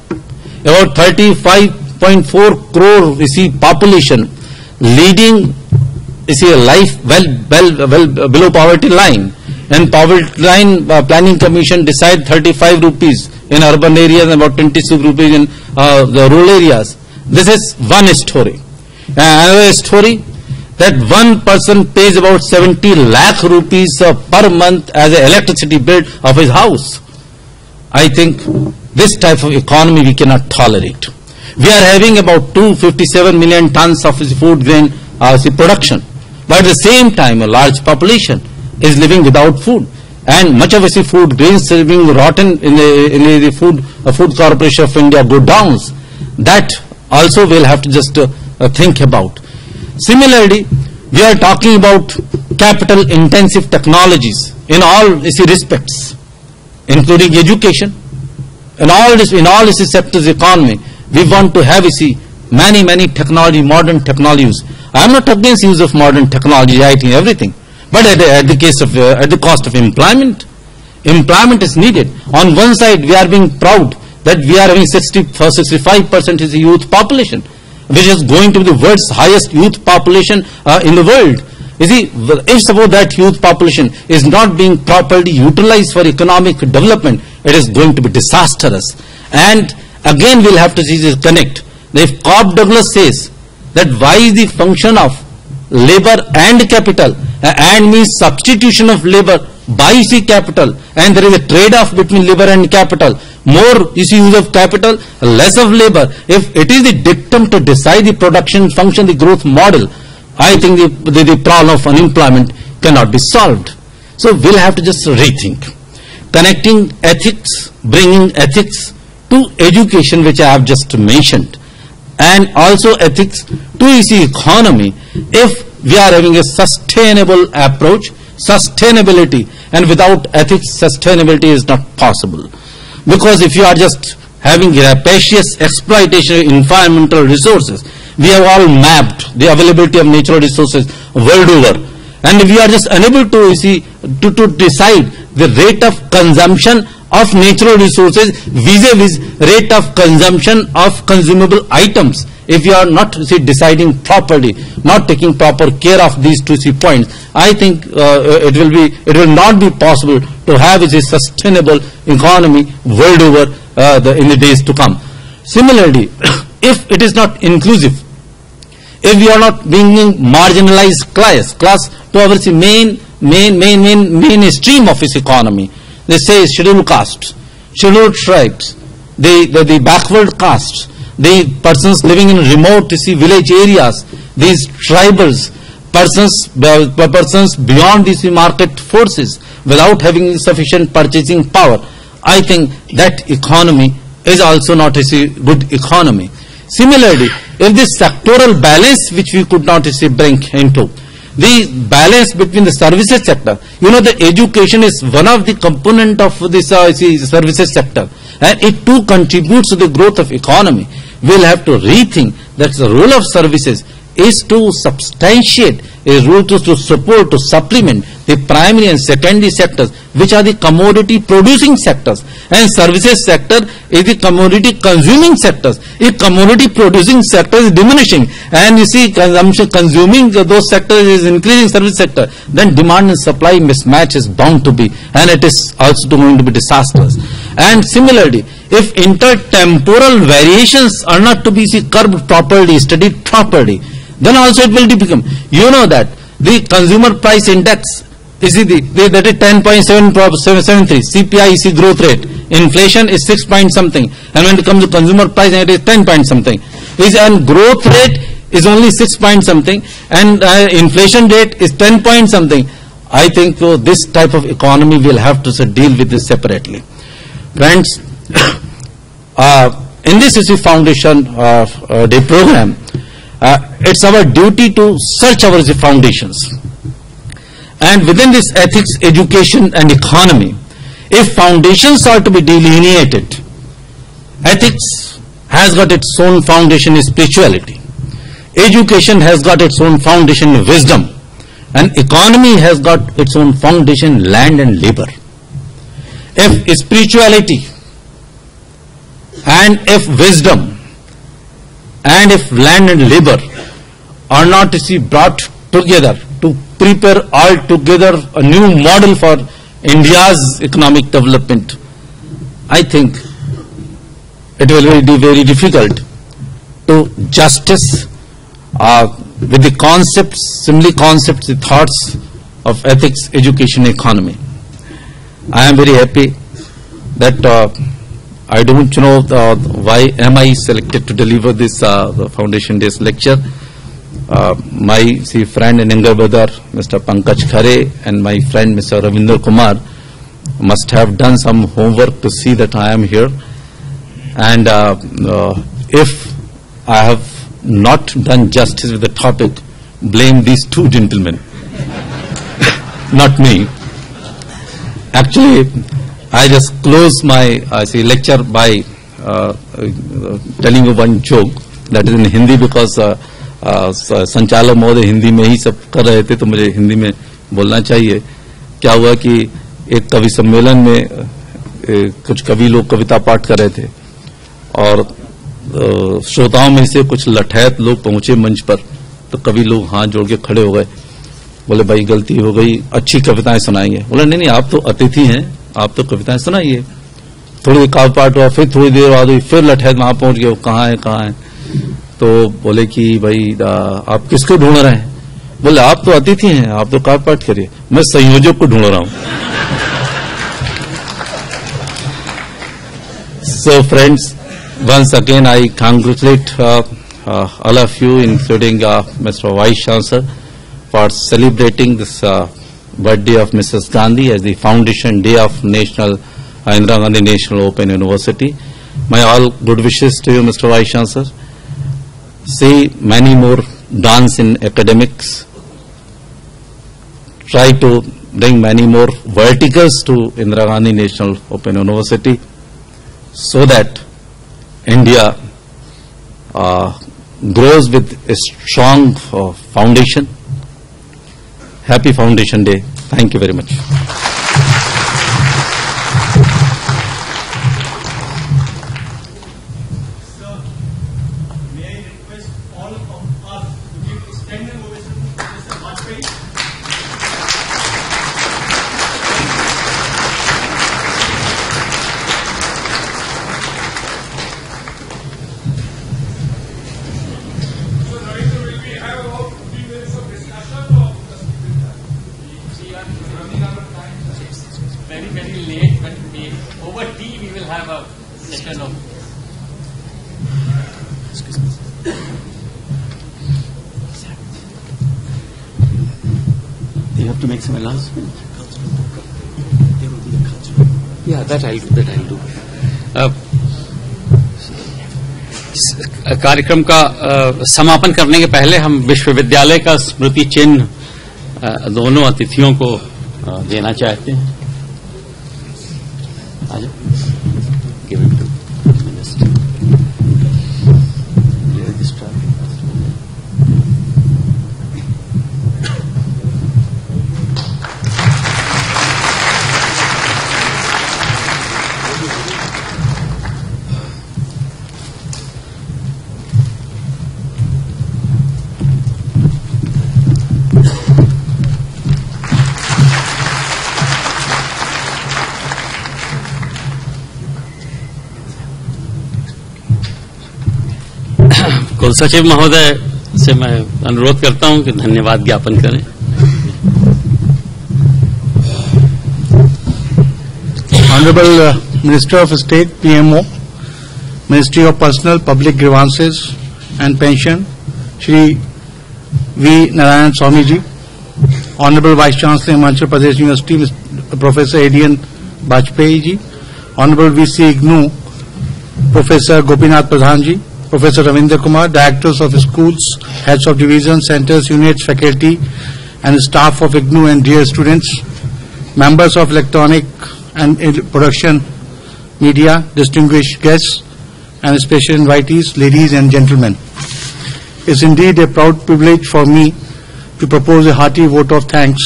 about 35.4 crore population leading a life well below poverty line. and Poverty Line Planning Commission decide 35 rupees in urban areas and about 26 rupees in the rural areas. This is one story. Another story, that one person pays about 70 lakh rupees per month as an electricity bill of his house. I think this type of economy we cannot tolerate. We are having about 257 million tons of food grain production, but at the same time a large population is living without food, and much of the food grains are being rotten in the food corporation of India go down. That also we'll have to just think about. Similarly, we are talking about capital intensive technologies in all respects, including education, in all these sectors of economy. We want to have many technology, modern technologies. I am not against use of modern technology, IT, everything, but at the cost of employment. Employment is needed. On one side, we are being proud that we are having 65% is the youth population, which is going to be the world's highest youth population in the world. You see, if suppose that youth population is not being properly utilized for economic development, it is going to be disastrous. And again, we'll have to see this connect. If Cobb Douglas says that why is the function of labor and capital, and means substitution of labor by capital, and there is a trade-off between labor and capital. More use of capital, less of labor. If it is the dictum to decide the production function, the growth model, I think the problem of unemployment cannot be solved. So we'll have to just rethink. Connecting ethics, bringing ethics to education, which I have just mentioned, and also ethics to the economy. If we are having a sustainable approach, sustainability, and without ethics, sustainability is not possible. Because if you are just having rapacious exploitation of environmental resources, we have all mapped the availability of natural resources world over, and we are just unable to decide the rate of consumption of natural resources vis-a-vis rate of consumption of consumable items. If you are not deciding properly, not taking proper care of these two points, I think it will not be possible to have a sustainable economy world over in the days to come. Similarly, if it is not inclusive, if we are not bringing marginalized class to our main stream of its economy, they say scheduled castes, scheduled tribes, the backward castes, the persons living in remote village areas, these tribals, persons beyond these market forces, without having sufficient purchasing power. I think that economy is also not a good economy. Similarly, if this sectoral balance which we could not bring into, the balance between the services sector, the education is one of the component of this services sector, and it too contributes to the growth of economy. We'll have to rethink that the role of services is to substantiate, a role to support, to supplement the primary and secondary sectors, which are the commodity producing sectors, and services sector is the commodity consuming sectors. If commodity producing sector is diminishing, and consumption consuming those sectors is increasing service sector, then demand and supply mismatch is bound to be, and it is also going to be disastrous. And similarly, if intertemporal variations are not to be curbed properly, studied properly, then also it will become. That the consumer price index is that is 10.773, CPI growth rate, inflation is 6 point something, and when it comes to consumer price it is 10 point something. And growth rate is only 6 point something, and inflation rate is 10 point something. I think this type of economy will have to deal with this separately. Friends, in this foundation day program, it's our duty to search our foundations. And within this ethics, education and economy, if foundations are to be delineated, ethics has got its own foundation in spirituality, education has got its own foundation in wisdom, and economy has got its own foundation in land and labor. If spirituality and if wisdom and if land and labor are not brought together to prepare all together a new model for India's economic development, I think it will be very difficult to justice with the concepts, similar concepts, the thoughts of ethics, education, economy. I am very happy that I don't know why am I selected to deliver this the Foundation Days lecture. My friend and younger brother, Mr. Pankaj Khare, and my friend, Mr. Ravinder Kumar, must have done some homework to see that I am here. And if I have not done justice with the topic, blame these two gentlemen, not me. Actually, I just close my lecture by telling you one joke that is in Hindi, because संचालक महोदय हिंदी में ही सब कर रहे थे तो मुझे हिंदी में बोलना चाहिए. क्या हुआ कि एक कवि सम्मेलन में कुछ कवि लोग कविता पाठ कर रहे थे और श्रोताओं में से कुछ लठैत लोग पहुंचे मंच पर, तो कवि लोग हाथ जोड़ के खड़े हो गए, बोले भाई गलती हो गई, अच्छी कविताएं सुनाएंगे. बोले नहीं, आप तो अतिथि हैं, आप तो कविताएं सुनाइए. थोड़ी काव्य पाठ हुआ, फिर थोड़ी देर बाद हुई, फिर लठैत वहां पहुंच गए, कहाँ है. तो बोले कि भाई आप किसको ढूंढ रहे हैं? बोले आप तो अतिथि हैं, आप तो काव्य पाठ करिए. मैं संयोजक को ढूंढ रहा हूं. So friends, once again I congratulate all of you, including Mr. Vice Chancellor, for celebrating this birthday of Mrs. Gandhi as the Foundation Day of National Indira Gandhi National Open University. My all good wishes to you, Mr. Vice Chancellor. See many more dance in academics. Try to bring many more verticals to Indira Gandhi National Open University so that India grows with a strong foundation. Happy Foundation Day. Thank you very much. Very late, but over tea we will have a session of. You have to make some announcement. Yeah, that I'll do. कार्यक्रम का समापन करने के पहले हम विश्वविद्यालय का स्मृति चिन्ह दोनों अतिथियों को देना चाहते हैं. Give it to Minister. कुल सचिव महोदय से मैं अनुरोध करता हूं कि धन्यवाद ज्ञापन करें. Honorable Minister of State, PMO, Ministry of Personal Public Grievances and Pension, Shri V. Narayan Swami ji, Honorable Vice Chancellor, Himachal Pradesh University, Professor Adian Bajpayee ji, Honorable VC IGNOU, Professor Gopinath Pradhan ji, Professor Ravinder Kumar, Directors of Schools, Heads of Division, Centers, Units, Faculty and Staff of IGNOU and dear students, members of Electronic and Production Media, distinguished guests and special invitees, ladies and gentlemen. It's indeed a proud privilege for me to propose a hearty vote of thanks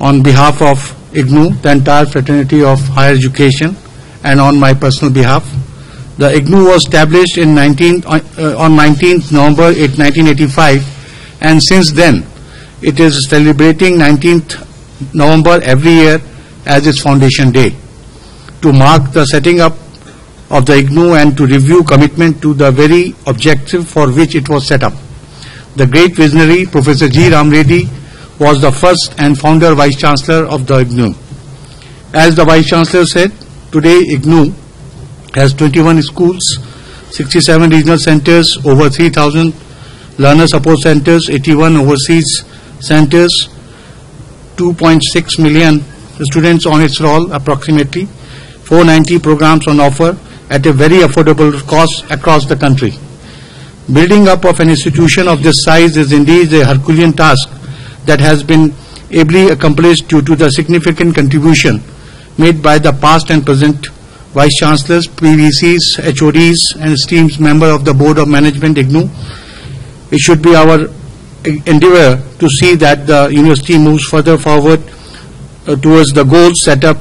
on behalf of IGNOU, the entire fraternity of higher education, and on my personal behalf. The IGNOU was established on 19th November 1985, and since then it is celebrating 19th November every year as its foundation day, to mark the setting up of the IGNOU and to review commitment to the very objective for which it was set up. The great visionary Professor G. Ram Reddy was the first and founder Vice-Chancellor of the IGNOU. As the Vice-Chancellor said, today IGNOU has 21 schools, 67 regional centers, over 3,000 learner support centers, 81 overseas centers, 2.6 million students on its roll approximately, 490 programs on offer at a very affordable cost across the country. Building up of an institution of this size is indeed a Herculean task that has been ably accomplished due to the significant contribution made by the past and present Vice-Chancellors, PVCs, HODs and esteemed member of the Board of Management IGNOU. It should be our endeavor to see that the university moves further forward towards the goals set up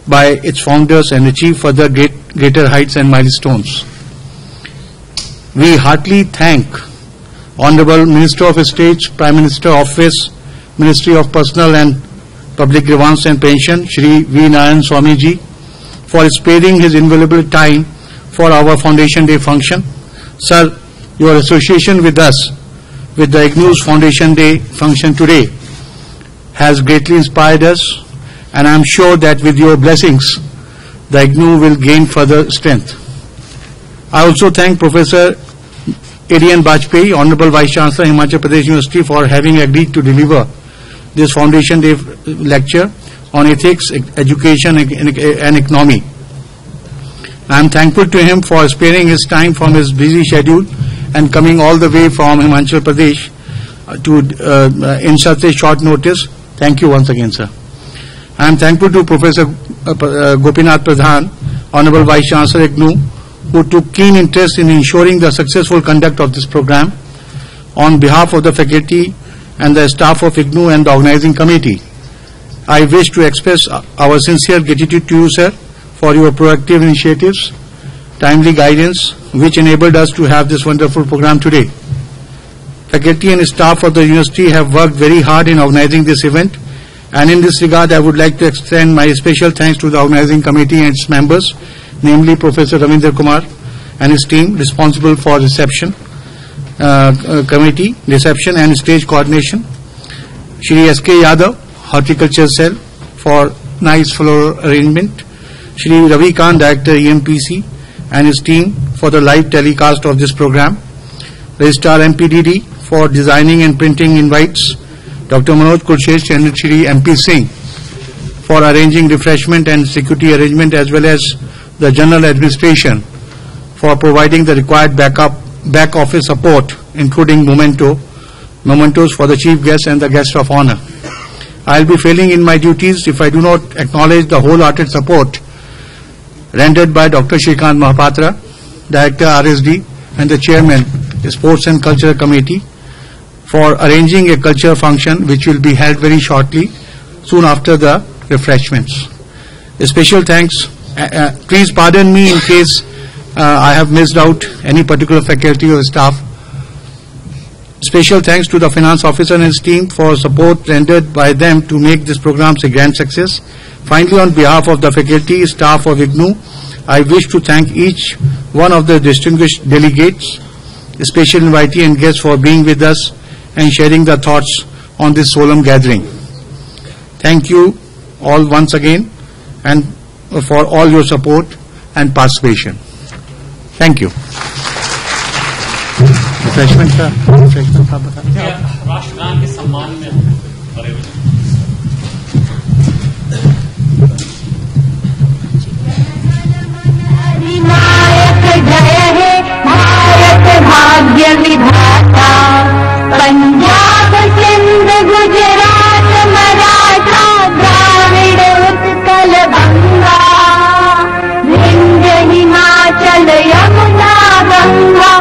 by its founders and achieve further greater heights and milestones. We heartily thank Honorable Minister of Estates, Prime Minister Office, Ministry of Personnel and Public Grievances and Pension, Shri V. Narayan Swami ji, for sparing his invaluable time for our Foundation Day function. Sir, your association with us, with the IGNOU's Foundation Day function today, has greatly inspired us, and I am sure that with your blessings, the IGNOU will gain further strength. I also thank Professor A.D.N. Bajpayee, Honorable Vice-Chancellor, Himachal Pradesh University, for having agreed to deliver this Foundation Day lecture on ethics, education and economy. I am thankful to him for sparing his time from his busy schedule and coming all the way from Himachal Pradesh in such a short notice. Thank you once again, sir. I am thankful to Professor Gopinath Pradhan, Honorable Vice-Chancellor IGNOU, who took keen interest in ensuring the successful conduct of this program. On behalf of the faculty and the staff of IGNOU and the organizing committee, I wish to express our sincere gratitude to you, sir, for your proactive initiatives, timely guidance, which enabled us to have this wonderful program today. Faculty and staff of the university have worked very hard in organizing this event, and in this regard, I would like to extend my special thanks to the organizing committee and its members, namely Professor Ravindra Kumar and his team responsible for reception and stage coordination, Shri S.K. Yadav, Horticulture Cell, for nice floor arrangement, Shri Ravi Khan, Director EMPC, and his team for the live telecast of this program, Registrar MPDD for designing and printing invites, Dr. Manoj Kulshesh and Shri MP Singh for arranging refreshment and security arrangement, as well as the general administration for providing the required back office support, including mementos for the chief guest and the guest of honor. I will be failing in my duties if I do not acknowledge the wholehearted support rendered by Dr. Shrikant Mahapatra, Director RSD and the Chairman, Sports and Culture Committee, for arranging a culture function which will be held very shortly, soon after the refreshments. A special thanks. Please pardon me in case I have missed out any particular faculty or staff. Special thanks to the finance officer and his team for support rendered by them to make this program a grand success. Finally, on behalf of the faculty, staff of IGNOU, I wish to thank each one of the distinguished delegates, special invitee and guests for being with us and sharing their thoughts on this solemn gathering. Thank you all once again and for all your support and participation. Thank you. Refreshment का बता दीजिए। राष्ट्रगान के सम्मान में विनायक जय है भारत भाग्य विधाता, पंजाब सिंध गुजरात मराठा द्राविड़ उत्कल गंगा, विंध्य हिमाचल यमुना गंगा,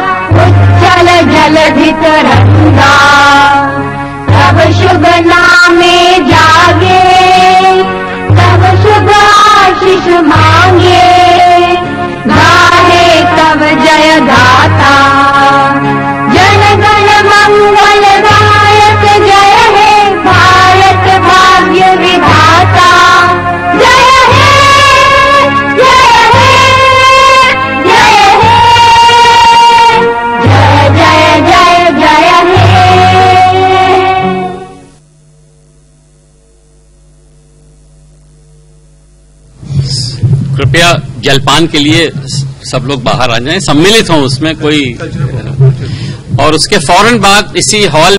उच्चल जलधि तरंगा, तब शुभ नामे जागे, तब शुभ आशीष मांगे, गाहे तब जय गाता, जन गण मंगल गायक जय है भारत भाग्य विधाता, कृपया जलपान के लिए सब लोग बाहर आ जाएं, सम्मिलित हों उसमें कोई, और उसके फौरन बाद इसी हॉल